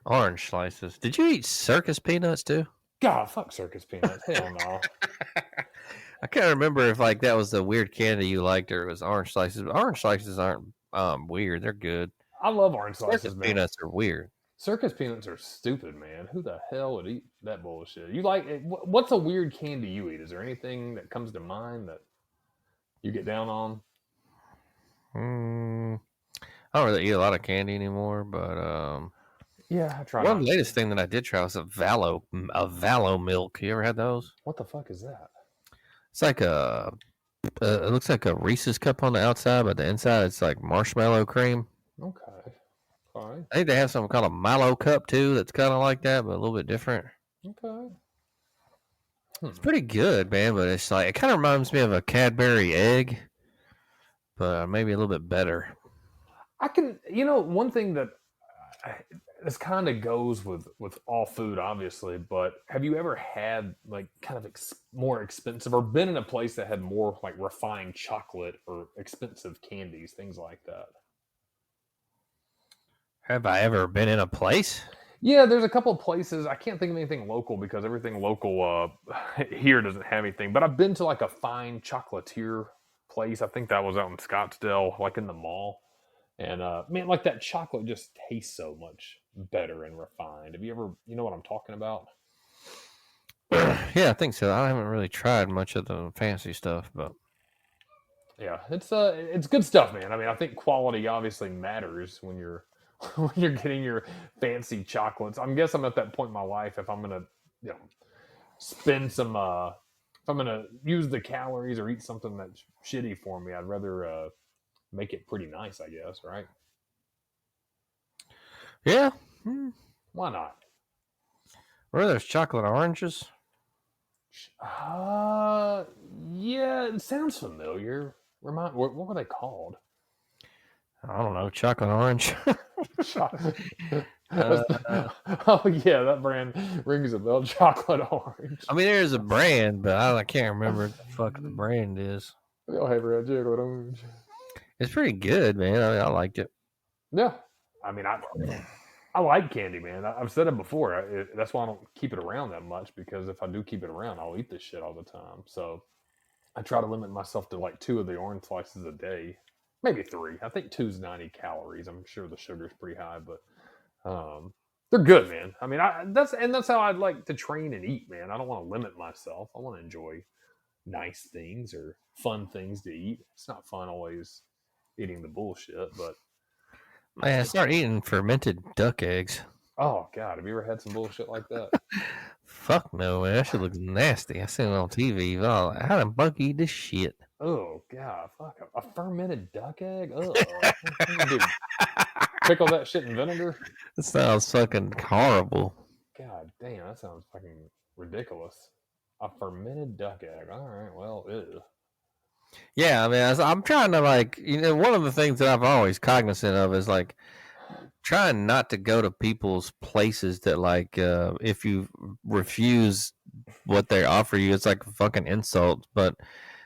Orange slices. Did you eat circus peanuts too? God, fuck circus peanuts. Hell no. I can't remember if like that was the weird candy you liked or it was orange slices. But orange slices aren't weird. They're good. I love orange slices, Circus man. peanuts are weird. Circus peanuts are stupid, man. Who the hell would eat that bullshit? You like what's a weird candy you eat? Is there anything that comes to mind that you get down on? I don't really eat a lot of candy anymore, but yeah, I try. One of the latest thing that I did try was a Valo milk. You ever had those? What the fuck is that? It's like it looks like a Reese's cup on the outside, but the inside it's like marshmallow cream. Okay. All right. I think they have something called a Milo cup too that's kind of like that, but a little bit different. Okay. It's pretty good, man, but it's like it kind of reminds me of a Cadbury egg, but maybe a little bit better. I can, one thing that this kind of goes with all food, obviously. But have you ever had like kind of more expensive, or been in a place that had more like refined chocolate or expensive candies, things like that? Have I ever been in a place? Yeah, there's a couple places. I can't think of anything local because everything local here doesn't have anything. But I've been to like a fine chocolatier place. I think that was out in Scottsdale, like in the mall. And man, like that chocolate just tastes so much better and refined. Have you ever, you know what I'm talking about? Yeah, I think so. I haven't really tried much of the fancy stuff, but Yeah, it's good stuff, man. I mean, I think quality obviously matters when you're when you're getting your fancy chocolates. I guess I'm at that point in my life if I'm gonna, you know, spend some if I'm gonna use the calories or eat something that's shitty for me, I'd rather make it pretty nice, I guess, right? yeah. Why not? Where there's chocolate oranges? Uh, yeah, it sounds familiar. What were they called? I don't know, chocolate orange. Uh, Oh yeah, that brand rings a bell. Chocolate orange. I mean, there's a brand, but I can't remember what the fuck the brand is. They all have red chocolate orange. It's pretty good, man. I mean, I liked it. Yeah, I mean, I like candy, man. I've said it before. That's why I don't keep it around that much, because if I do keep it around, I'll eat this shit all the time. So I try to limit myself to like 2 of the orange slices a day, maybe 3. I think 2's 90 calories. I'm sure the sugar's pretty high, but they're good, man. I mean, that's how I'd like to train and eat, man. I don't want to limit myself. I want to enjoy nice things or fun things to eat. It's not fun always eating the bullshit, but Man, I started eating fermented duck eggs. oh god, have you ever had some bullshit like that? Fuck no, man. That shit looks nasty. I seen it on TV. Oh, how did Buck eat this shit? Oh god, fuck a fermented duck egg. Oh, dude, pickle that shit in vinegar. That sounds fucking horrible. God damn, that sounds fucking ridiculous. A fermented duck egg. All right, well, ew. Yeah, I mean, I'm trying to like, one of the things that I've always cognizant of is like trying not to go to people's places that like, if you refuse what they offer you, it's like a fucking insult. But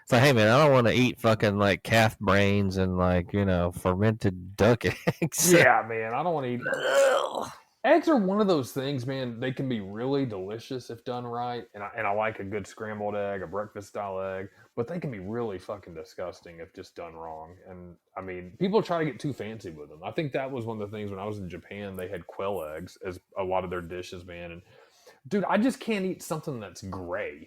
it's like, hey man, I don't want to eat fucking like calf brains and like fermented duck eggs. Yeah, man, I don't want to eat. Eggs are one of those things, man. They can be really delicious if done right, and I like a good scrambled egg, a breakfast style egg, but they can be really fucking disgusting if just done wrong. And I mean, people try to get too fancy with them. I think that was one of the things when I was in Japan. They had quail eggs as a lot of their dishes, man. And dude, I just can't eat something that's gray.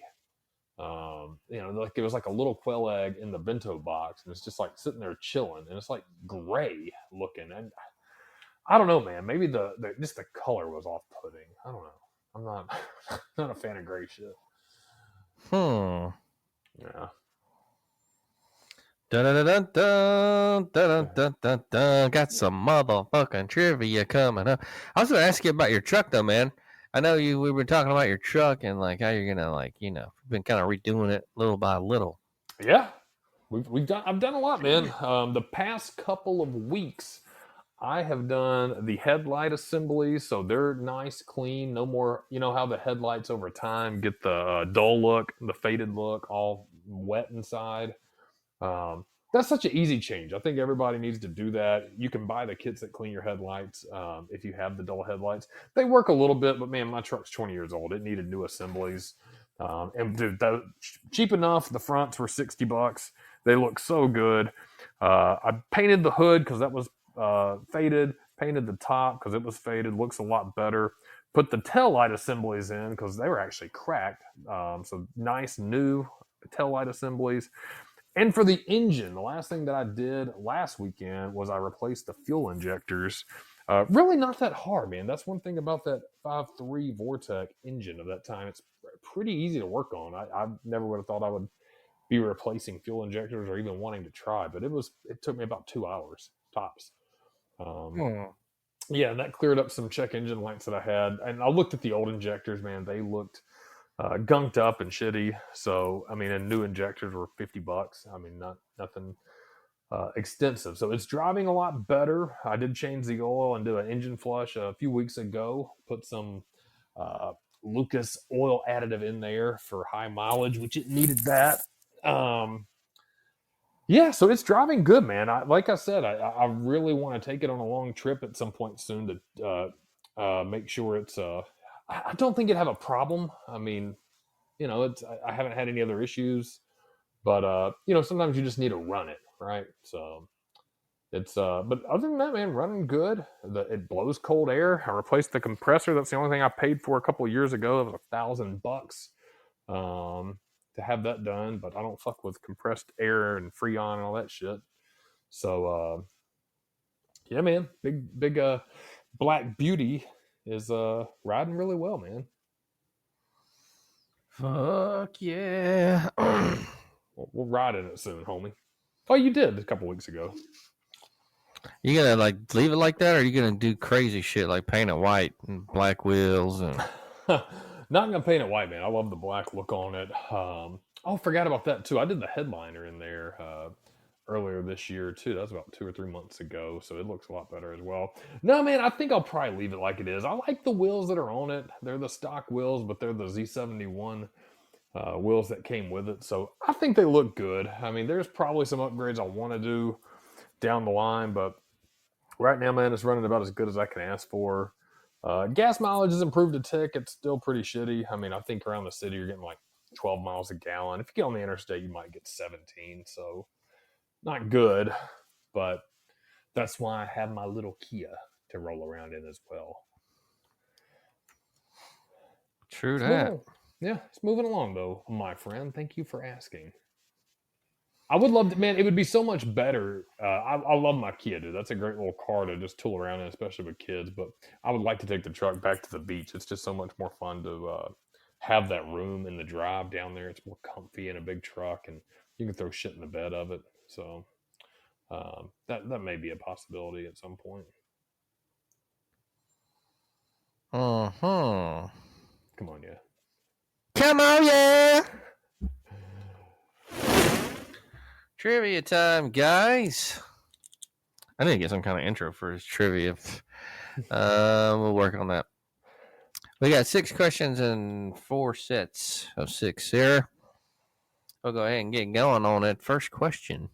Like it was like a little quail egg in the bento box, and it's just like sitting there chilling, and it's like gray looking. And I don't know, man. Maybe the just the color was off putting. I don't know. I'm not not a fan of gray shit. Yeah. Dun, dun, dun, dun, dun, dun, dun, dun. Got some motherfucking trivia coming up. I was gonna ask you about your truck though, man. I know we were talking about your truck and like how you're gonna been kind of redoing it little by little. Yeah. I've done a lot, man. The past couple of weeks I have done the headlight assemblies, so they're nice, clean. No more, you know how the headlights over time get the dull look, the faded look, all wet inside. That's such an easy change. I think everybody needs to do that. You can buy the kits that clean your headlights if you have the dull headlights. They work a little bit, but man, my truck's 20 years old. It needed new assemblies. And dude, cheap enough. The fronts were $60. They look so good. I painted the hood because that was faded. Painted the top because it was faded. Looks a lot better. Put the tail light assemblies in because they were actually cracked. So nice new tail light assemblies. And for the engine, the last thing that I did last weekend was I replaced the fuel injectors. Really not that hard, man. That's one thing about that 5.3 Vortec engine of that time. It's pretty easy to work on. I never would have thought I would be replacing fuel injectors or even wanting to try, but it took me about 2 hours tops. Yeah, and that cleared up some check engine lights that I had. And I looked at the old injectors, man. They looked gunked up and shitty. So, I mean, and new injectors were $50. I mean, nothing extensive. So it's driving a lot better. I did change the oil and do an engine flush a few weeks ago. Put some Lucas oil additive in there for high mileage, which it needed that. Yeah, so it's driving good, man. Like I said, I really want to take it on a long trip at some point soon to make sure it's. I don't think it'd have a problem. I mean, it's I haven't had any other issues, but sometimes you just need to run it, right? So it's but other than that, man, running good. It blows cold air. I replaced the compressor. That's the only thing I paid for a couple of years ago. It was $1,000 to have that done, but I don't fuck with compressed air and Freon and all that shit. So yeah, man, big Black Beauty is riding really well, man. Fuck yeah. We'll ride in it soon, homie. Oh, you did a couple weeks ago. You gonna like leave it like that, or are you gonna do crazy shit like paint it white and black wheels and? Not gonna paint it white, man. I love the black look on it. Oh, forgot about that too. I did the headliner in there earlier this year too. That was about 2 or 3 months ago, so it looks a lot better as well. No, man, I think I'll probably leave it like it is. I like the wheels that are on it. They're the stock wheels, but they're the Z71 wheels that came with it. So I think they look good. I mean, there's probably some upgrades I want to do down the line, but right now, man, it's running about as good as I can ask for. Gas mileage has improved a tick. It's still pretty shitty. I mean, I think around the city you're getting like 12 miles a gallon. If you get on the interstate, you might get 17. So not good, but that's why I have my little Kia to roll around in as well. True that. Yeah, it's moving along though, my friend. Thank you for asking. I would love to, man. It would be so much better. I love my Kia, dude. That's a great little car to just tool around in, especially with kids. But I would like to take the truck back to the beach. It's just so much more fun to have that room in the drive down there. It's more comfy in a big truck, and you can throw shit in the bed of it. So that may be a possibility at some point. Uh-huh. Come on, yeah. Come on, yeah. Trivia time, guys. I need to get some kind of intro for his trivia. We'll work on that. We got 6 questions and 4 sets of 6 here. We'll go ahead and get going on it. First question.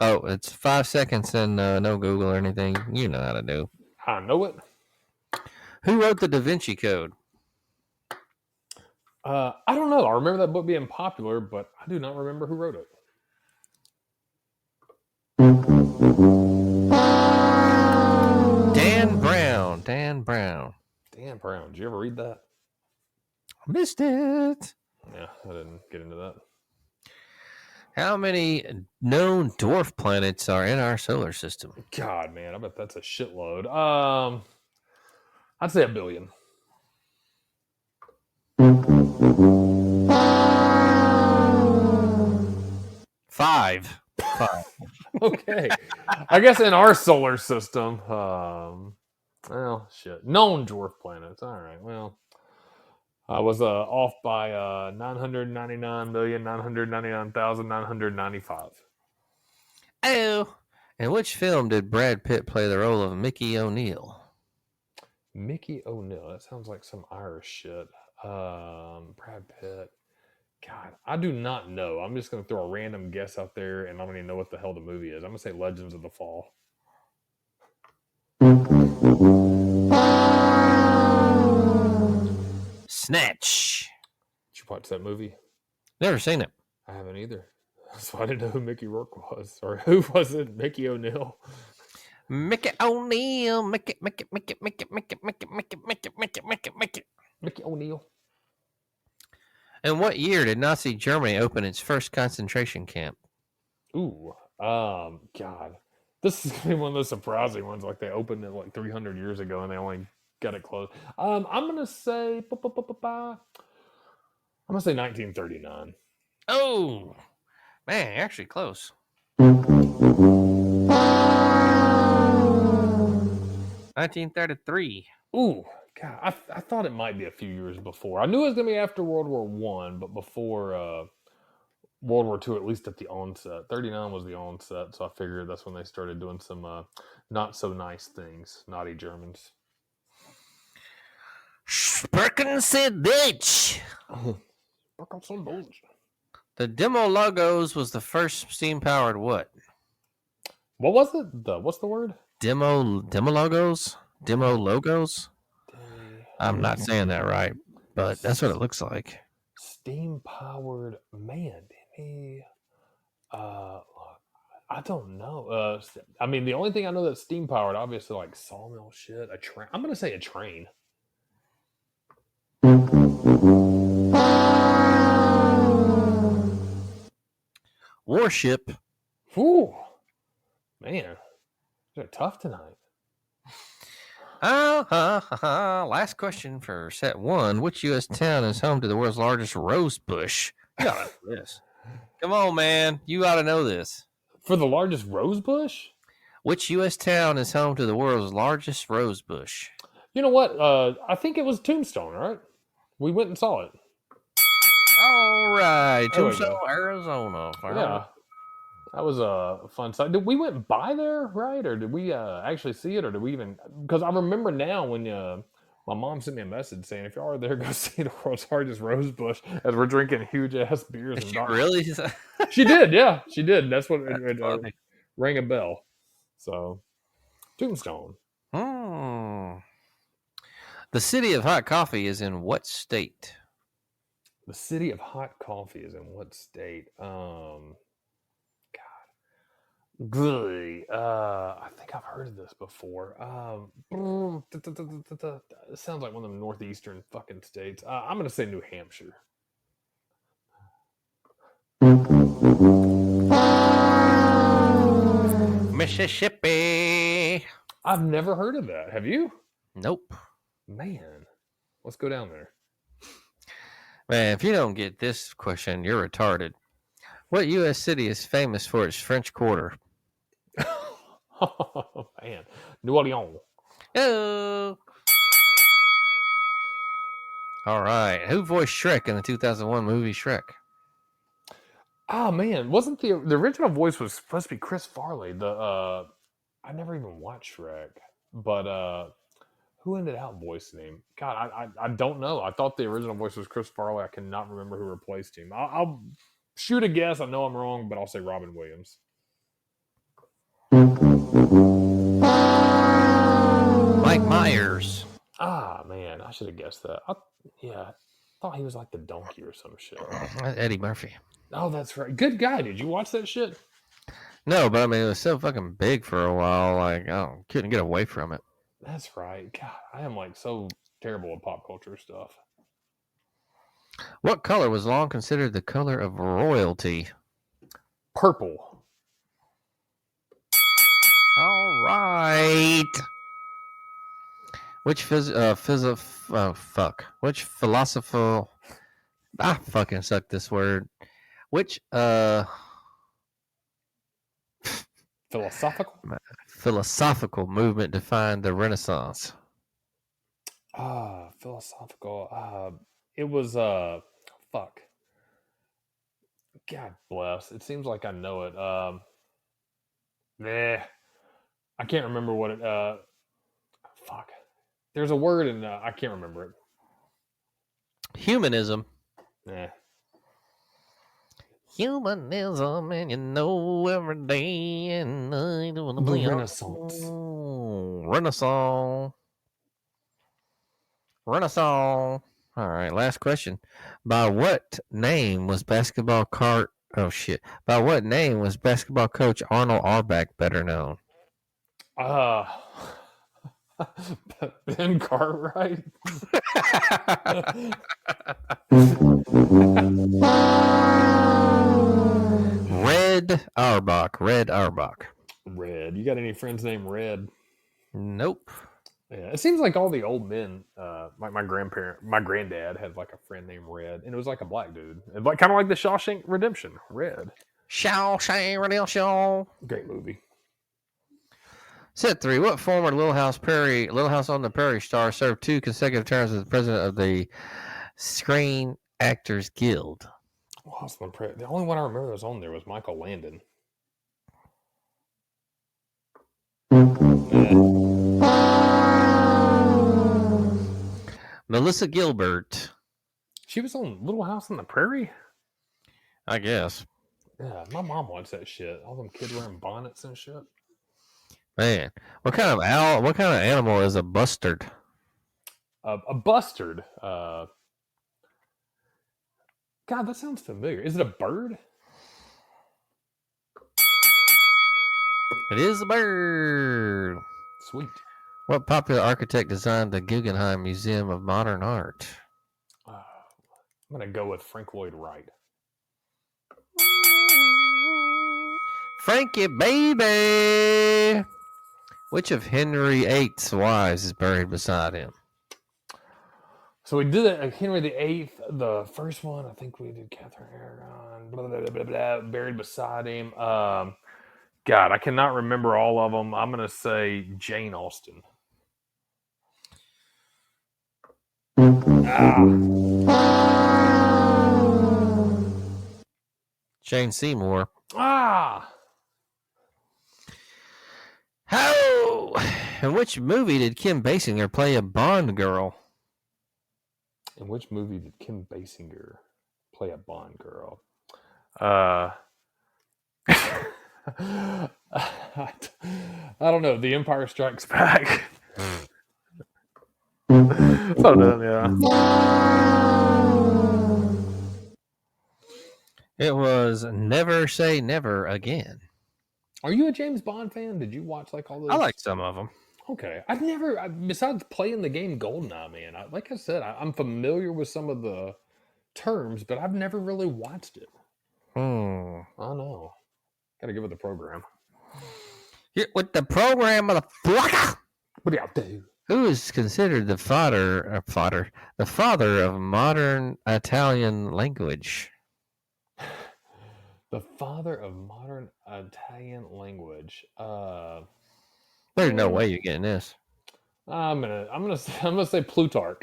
Oh, it's 5 seconds and no Google or anything. You know how to do. I know it. Who wrote the Da Vinci Code? I don't know. I remember that book being popular, but I do not remember who wrote it. Dan Brown. Dan Brown. Dan Brown. Did you ever read that? Missed it. Yeah, I didn't get into that. How many known dwarf planets are in our solar system? God, man, I bet that's a shitload. I'd say 1 billion. 5. Okay. I guess in our solar system, well, shit. Known dwarf planets. All right. Well, I was off by 999,999,995. Oh. In which film did Brad Pitt play the role of Mickey O'Neill? Mickey O'Neill. That sounds like some Irish shit. Brad Pitt. God, I do not know. I'm just going to throw a random guess out there, and I don't even know what the hell the movie is. I'm going to say Legends of the Fall. Snatch. Did you watch that movie? Never seen it. I haven't either. So I didn't know who Mickey Rourke was. Or who was it? Mickey O'Neill? Mickey O'Neill. Mickey O'Neill. In what year did Nazi Germany open its first concentration camp? Ooh, God, this is gonna be one of those surprising ones. Like they opened it like 300 years ago, and they only got it closed. I'm gonna say 1939. Oh, man, you're actually close. 1933. Ooh, God, I thought it might be a few years before. I knew it was gonna be after World War I, but before World War II, at least at the onset. 39 was the onset, so I figured that's when they started doing some not so nice things. Naughty Germans. Sprechen Sie Deutsch. The demo logos was the first steam powered what? What was it? What's the word? Demo logos? Demo logos? I'm not saying that right, but that's what it looks like. Steam powered, man. I don't know. I mean, the only thing I know that's steam powered, obviously, like sawmill shit. A train. I'm gonna say a train. Warship. Whew, man, they're tough tonight. Last question for set 1. Which U.S. town is home to the world's largest rose bush? You gotta know this. Come on, man. You ought to know this. For the largest rose bush? Which U.S. town is home to the world's largest rose bush? You know what? I think it was Tombstone, right? We went and saw it. All right. There we Tucson, go. Arizona. Yeah. That was a fun site. Did we went by there, right? Or did we actually see it? Or did we even... Because I remember now when my mom sent me a message saying, if y'all are there, go see the world's largest rose bush as we're drinking huge-ass beers. Did she really? She did, yeah. She did. That's what it funny. rang a bell. So, Tombstone. The city of hot coffee is in what state? The city of hot coffee is in what state? Good. I think I've heard of this before. It sounds like one of them northeastern fucking states. I'm gonna say New Hampshire. Mississippi. I've never heard of that. Have you? Nope. Man, let's go down there. Man, if you don't get this question, you're retarded. What U.S. city is famous for its French Quarter? Oh, man. New Orleans. Oh. All right. Who voiced Shrek in the 2001 movie Shrek? Oh, man. Wasn't the original voice was supposed to be Chris Farley. I never even watched Shrek. But who ended up voicing him? God, I don't know. I thought the original voice was Chris Farley. I cannot remember who replaced him. I'll shoot a guess. I know I'm wrong, but I'll say Robin Williams. Mike Myers. Ah, man. I should have guessed that. I thought he was like the donkey or some shit. Eddie Murphy. Oh, that's right. Good guy. Did you watch that shit? No, but I mean, it was so fucking big for a while. Like, couldn't get away from it. That's right. God, I am like so terrible at pop culture stuff. What color was long considered the color of royalty? Purple. All right. Which Which philosopher? I fucking suck this word. Which philosophical movement defined the Renaissance? Philosophical. It was fuck. God bless. It seems like I know it. I can't remember what it. Fuck. There's a word and I can't remember it. Humanism. Nah. Humanism, and you know every day, and I don't want to be Renaissance. Renaissance. All right, last question. By what name was basketball coach Arnold Auerbach better known? Ben Cartwright. Red Auerbach. Red. You got any friends named Red? Nope. Yeah, it seems like all the old men, like my granddad had like a friend named Red, and it was like a black dude, like kind of like the Shawshank Redemption. Red. Shawshank Redemption. Great movie. Set 3. What former Little House on the Prairie star served 2 consecutive terms as the president of the Screen Actors Guild? The only one I remember that was on there was Michael Landon. Melissa Gilbert. She was on Little House on the Prairie? I guess. Yeah, my mom watched that shit. All them kids wearing bonnets and shit. Man, what kind of animal is a bustard? A bustard. God, that sounds familiar. Is it a bird? It is a bird. Sweet. What popular architect designed the Guggenheim Museum of Modern Art? I'm going to go with Frank Lloyd Wright. Frankie, baby! Which of Henry VIII's wives is buried beside him? So we did it. Henry VIII, the first one. I think we did Catherine Aragon. Blah, blah, blah, blah, blah, buried beside him. God, I cannot remember all of them. I'm going to say Jane Austen. Jane Seymour. Ah! How? In which movie did Kim Basinger play a Bond girl? In which movie did Kim Basinger play a Bond girl? I don't know. The Empire Strikes Back. Yeah. It was Never Say Never Again. Are you a James Bond fan? Did you watch like all those? I like some of them. Okay, I've never, besides playing the game GoldenEye, man. Like I said, I'm familiar with some of the terms, but I've never really watched it. I know. Got to give it the program. Hit with the program of the fucker. What do y'all do? Who is considered the father of modern Italian language? The father of modern Italian language. There's no way you're getting this. I'm gonna say Plutarch.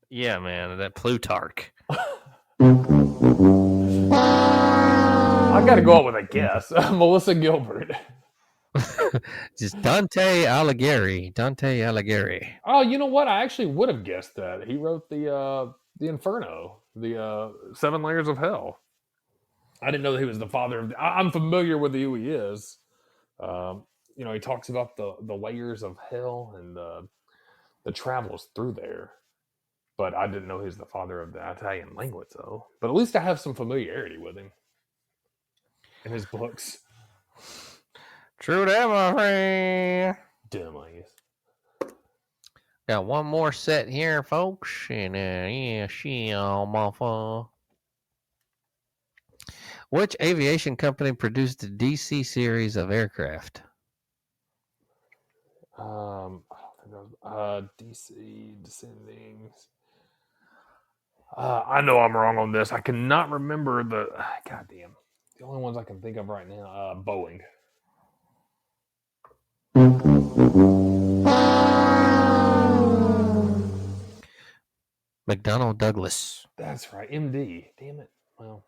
Yeah, man, that Plutarch. I gotta go out with a guess. Melissa Gilbert. Just Dante Alighieri. Oh, you know what? I actually would have guessed that. He wrote the Inferno, the 7 Layers of Hell. I didn't know that he was the father of. I'm familiar with who he is. He talks about the layers of hell and the travels through there. But I didn't know he was the father of the Italian language, though. But at least I have some familiarity with him in his books. True that, my friend. Damn, I guess. Got one more set here, folks. And yeah, motherfucker. Which aviation company produced the DC series of aircraft? I don't think that was DC Descending. I know I'm wrong on this. I cannot remember the. Goddamn. The only ones I can think of right now, Boeing. McDonnell Douglas. That's right, MD. Damn it. Well,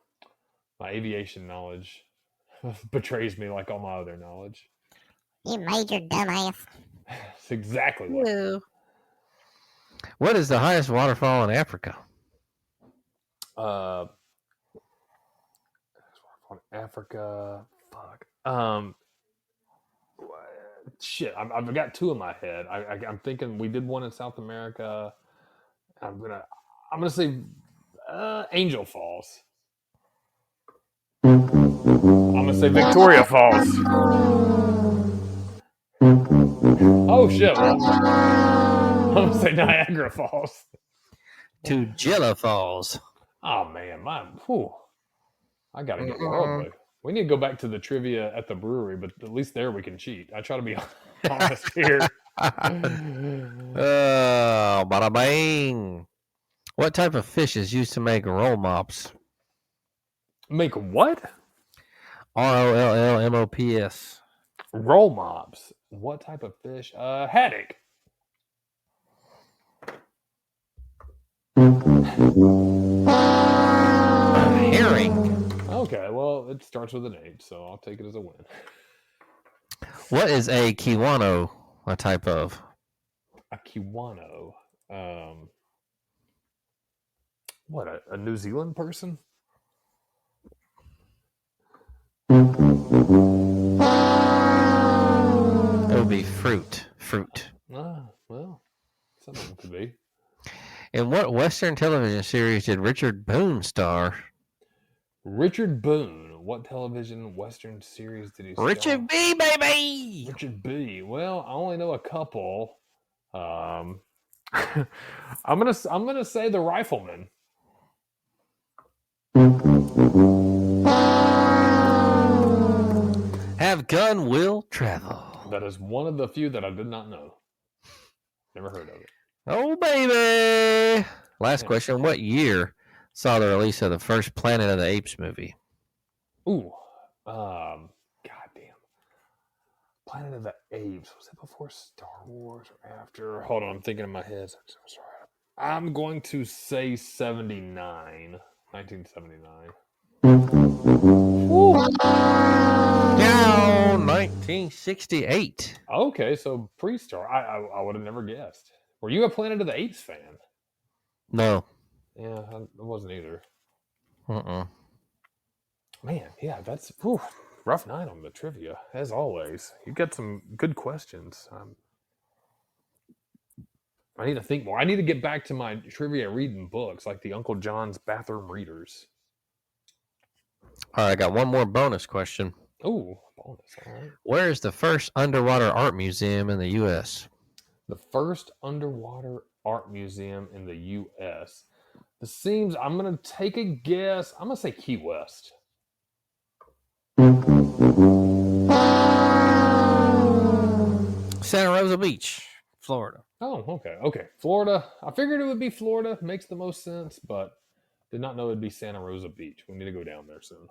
my aviation knowledge betrays me like all my other knowledge. You major dumbass. That's exactly what. Yeah. What is the highest waterfall in Africa? Africa. Fuck. Shit. I've got 2 in my head. I'm thinking we did one in South America. I'm gonna say Angel Falls. I'm gonna say Victoria Falls. Oh shit! Well, I'm gonna say Niagara Falls. Tugela Falls. Oh man, I gotta get worldly. We need to go back to the trivia at the brewery, but at least there we can cheat. I try to be honest here. Bada bang. What type of fish is used to make roll mops? Make what? ROLLMOPS. Roll mops. What type of fish? Haddock. herring. Okay, well, it starts with an H, so I'll take it as a win. What is a kiwano a type of? A kiwano. What, a New Zealand person? It would be fruit. Fruit. Ah, well, some of them could be. In what Western television series did Richard Boone star? Richard Boone. What television Western series did he star? Richard B, baby. Richard B. Well, I only know a couple. I'm gonna say The Rifleman. Have gun will travel. That is one of the few that I did not know. Never heard of it. Oh, baby. Last Yeah. question. What year saw the release of the first Planet of the Apes movie? Ooh, goddamn. Planet of the Apes. Was it before Star Wars or after? Hold on, I'm thinking in my head. I'm so sorry. I'm going to say 79. 1979. Now, 1968. Okay, so pre-Star. I would have never guessed. Were you a Planet of the Apes fan? No. Yeah, I wasn't either. Uh-uh. Man, yeah, that's rough night on the trivia, as always. You got some good questions. I need to think more. I need to get back to my trivia reading books, like the Uncle John's Bathroom Readers. All right, I got one more bonus question. Oh, bonus. All right. Where is the first underwater art museum in the U.S.? The first underwater art museum in the U.S. I'm going to take a guess. I'm going to say Key West. Santa Rosa Beach, Florida. Oh, okay. Okay. Florida. I figured it would be Florida. Makes the most sense, but did not know it'd be Santa Rosa Beach. We need to go down there soon.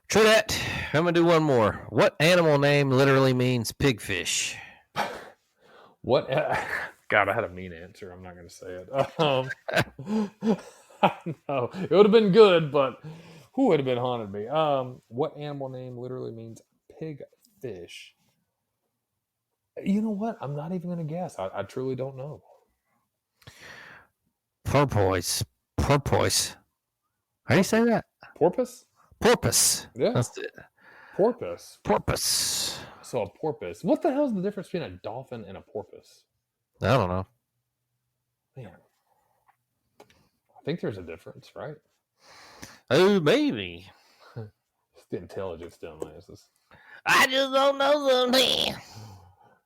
True that. I'm going to do one more. What animal name literally means pigfish? What? God, I had a mean answer. I'm not going to say it. No, it would have been good, but who would have been haunted me? What animal name literally means pigfish? You know what? I'm not even going to guess. I truly don't know. Porpoise. Porpoise. How do you say that? Porpoise? Porpoise. Yeah. That's it. Porpoise. Porpoise. So a porpoise. What the hell is the difference between a dolphin and a porpoise? I don't know. Man. I think there's a difference, right? Oh, maybe. It's the intelligence dumbasses. I just don't know something.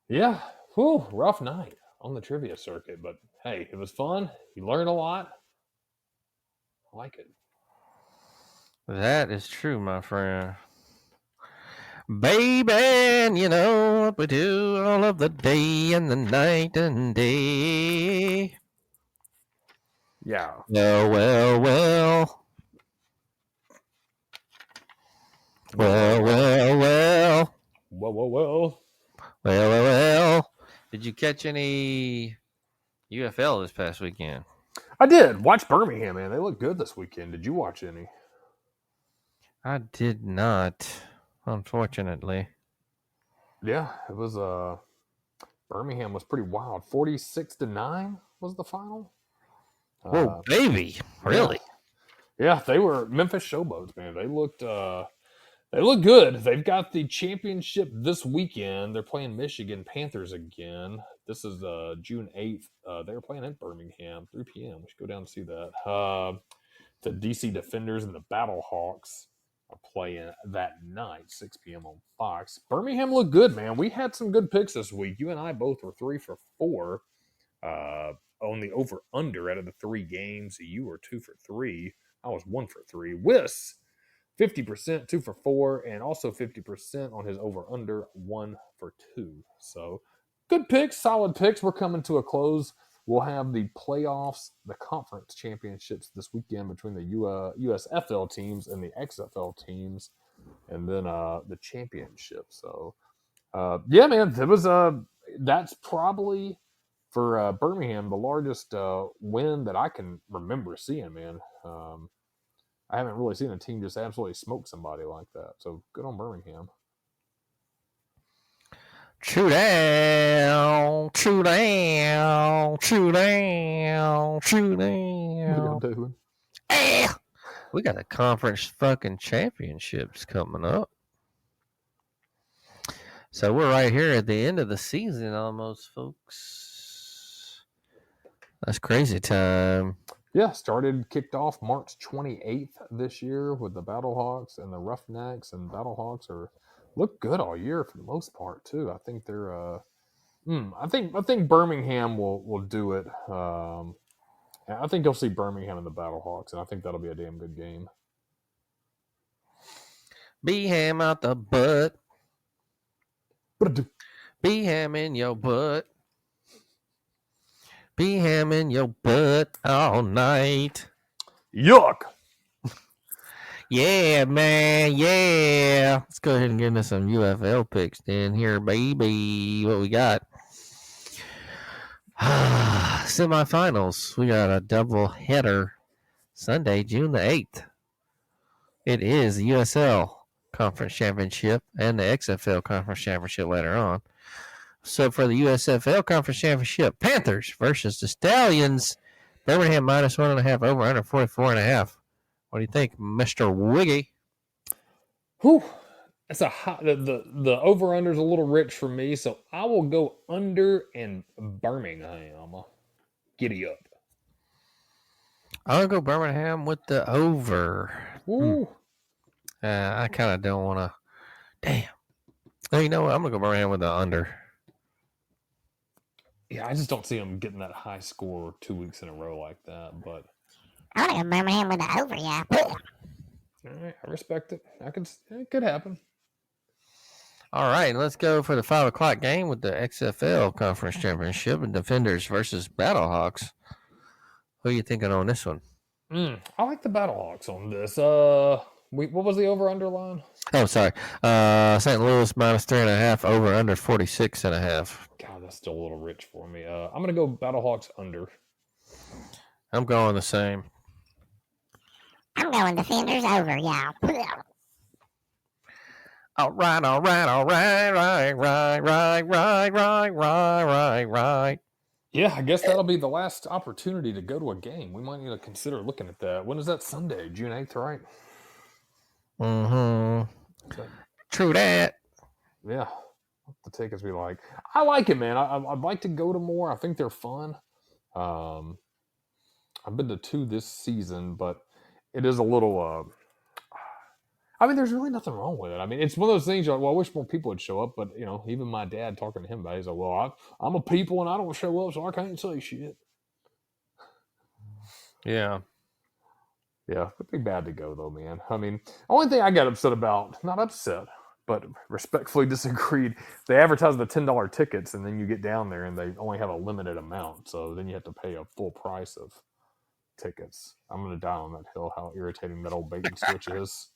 Yeah. Whew, rough night on the trivia circuit, but hey, it was fun. You learned a lot. I like it. That is true, my friend. Baby, you know what we do all of the day and the night and day. Yeah. Well. Well. Did you catch any UFL this past weekend? I did. Watch Birmingham, man. They look good this weekend. Did you watch any? I did not, unfortunately. Yeah, it was Birmingham was pretty wild. 46-9 was the final. Whoa, baby. Really? Yeah, they were Memphis Showboats, man. They looked good. They've got the championship this weekend. They're playing Michigan Panthers again. This is June 8th. They're playing at Birmingham, 3 p.m. We should go down and see that. The DC Defenders and the Battlehawks are playing that night, 6 p.m. on Fox. Birmingham looked good, man. We had some good picks this week. You and I both were 3 for 4 on the over-under out of the 3 games. You were 2 for 3. I was 1 for 3. Wiss, 50%, 2 for 4, and also 50% on his over-under, 1 for 2. So good picks, solid picks. We're coming to a close. We'll have the playoffs, the conference championships this weekend between the USFL teams and the XFL teams, and then the championship. So, yeah, man, it was that's probably for Birmingham, the largest win that I can remember seeing, man. I haven't really seen a team just absolutely smoke somebody like that. So good on Birmingham. True down, true down, true down, true What are y'all down. doing? We got the conference fucking championships coming up. So we're right here at the end of the season almost, folks. That's crazy time. Yeah, kicked off March 28th this year with the Battlehawks and the Roughnecks, and Battlehawks look good all year for the most part too. I think they're I think Birmingham will do it. I think you'll see Birmingham and the Battlehawks, and I think that'll be a damn good game. Beham out the butt. But Beham in your butt. Beham in your butt all night. yuck! Yeah, man. Yeah. Let's go ahead and get into some UFL picks then here, baby. What we got? Semifinals. We got a double header Sunday, June the 8th. It is the USL Conference Championship and the XFL Conference Championship later on. So for the USFL Conference Championship, Panthers versus the Stallions. Birmingham minus 1.5 over under 44.5. What do you think, Mr. Wiggy? Whew. That's a hot. The over under is a little rich for me, so I will go under in Birmingham. Giddy up. I'll go Birmingham with the over. Woo. I kind of don't want to. Damn. Oh, you know what? I'm going to go Birmingham with the under. Yeah, I just don't see them getting that high score 2 weeks in a row like that. But I want to go Birmingham with the over, yeah. all right, I respect it. It could happen. All right, let's go for the 5 o'clock game with the XFL Conference Championship and Defenders versus Battlehawks. Who are you thinking on this one? I like the Battlehawks on this. What was the over/under line? Oh, sorry. St. Louis minus 3.5 over under 46.5. God, that's still a little rich for me. I'm gonna go Battlehawks under. I'm going the same. I'm going Defenders over, yeah. All right. Yeah, I guess that'll be the last opportunity to go to a game. We might need to consider looking at that. When is that Sunday? June 8th, right? Mm-hmm. True that. Yeah. The tickets we like. I like it, man. I'd like to go to more. I think they're fun. I've been to 2 this season, but it is a little I mean, there's really nothing wrong with it. I mean, it's one of those things. You're like, well, I wish more people would show up, but even my dad talking to him about it, he's like, well, I'm a people and I don't show up, so I can't say shit. Yeah. Yeah, it'd be bad to go though, man. I mean, only thing I got upset about, not upset, but respectfully disagreed. They advertise the $10 tickets, and then you get down there and they only have a limited amount, so then you have to pay a full price of tickets. I'm gonna die on that hill. How irritating that old bait and switch is.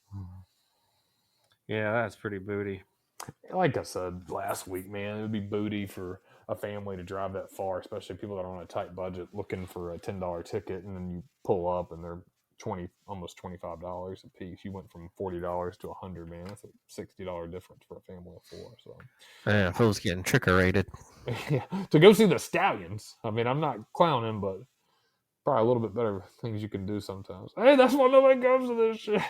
Yeah, that's pretty booty. Like I said last week, man, it would be booty for a family to drive that far, especially people that are on a tight budget looking for a $10 ticket, and then you pull up and they're almost $25 a piece. You went from $40 to $100, man. That's a $60 difference for a family of 4. So, Yeah, fool's getting trick-or-rated. yeah, to go see the Stallions. I mean, I'm not clowning, but probably a little bit better things you can do sometimes. Hey, that's why nobody goes to this shit.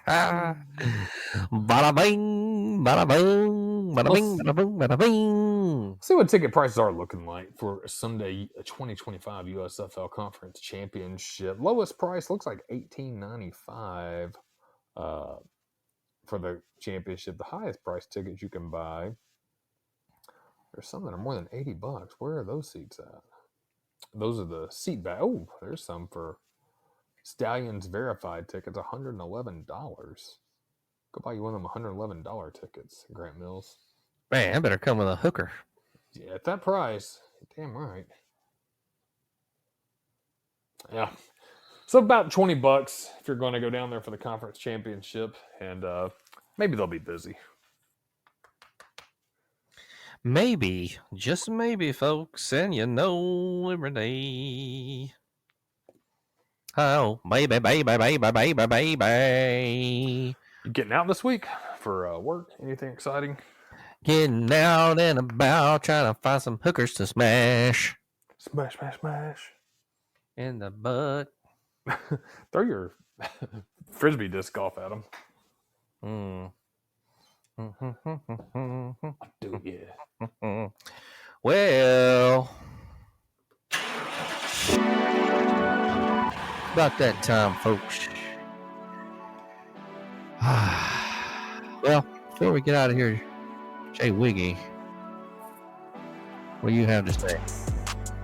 Bada bing, bada boom, bada bing, bada boom, bada bing. See what ticket prices are looking like for Sunday 2025 USFL Conference Championship. Lowest price looks like $18.95 for the championship. The highest price tickets you can buy, there's some that are more than $80. Where are those seats at? Those are the seat back. Oh, there's some for Stallions verified tickets, $111. Go buy you one of them $111 tickets, Grant Mills. Man, I better come with a hooker. Yeah, at that price, damn right. Yeah. So about $20 if you're going to go down there for the conference championship, and maybe they'll be busy. Maybe, just maybe, folks, and you know every day. Oh, baby, baby, baby, baby, baby. You getting out this week for work? Anything exciting? Getting out and about, trying to find some hookers to smash Smash, smash, smash. in the butt. Throw your frisbee disc golf at him. Do yeah. Well, about that time, folks. Well, before we get out of here, Jay Wiggy, what do you have to say?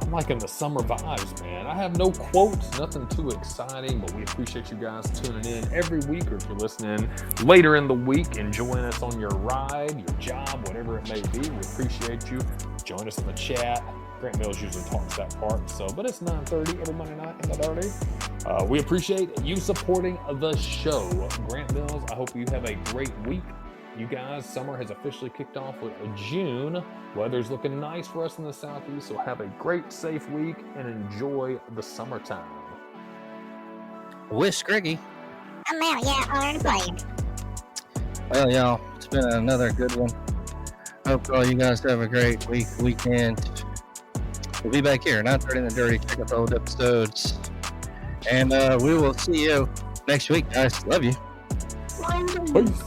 I'm liking the summer vibes, man. I have no quotes, nothing too exciting, but we appreciate you guys tuning in every week, or if you're listening later in the week, enjoying us on your ride, your job, whatever it may be. We appreciate you. Join us in the chat. Grant Mills usually talks that part, but it's 9:30 every Monday night in the dirty. We appreciate you supporting the show. Grant Mills, I hope you have a great week. You guys, summer has officially kicked off with June. Weather's looking nice for us in the southeast, so have a great, safe week and enjoy the summertime. Wish Griggy. I'm out, yeah, I already played. Well, y'all, it's been another good one. Hope all you guys have a great weekend. We'll be back here, 9:30 in the dirty. Check out the old episodes. And we will see you next week, guys. Love you. Peace.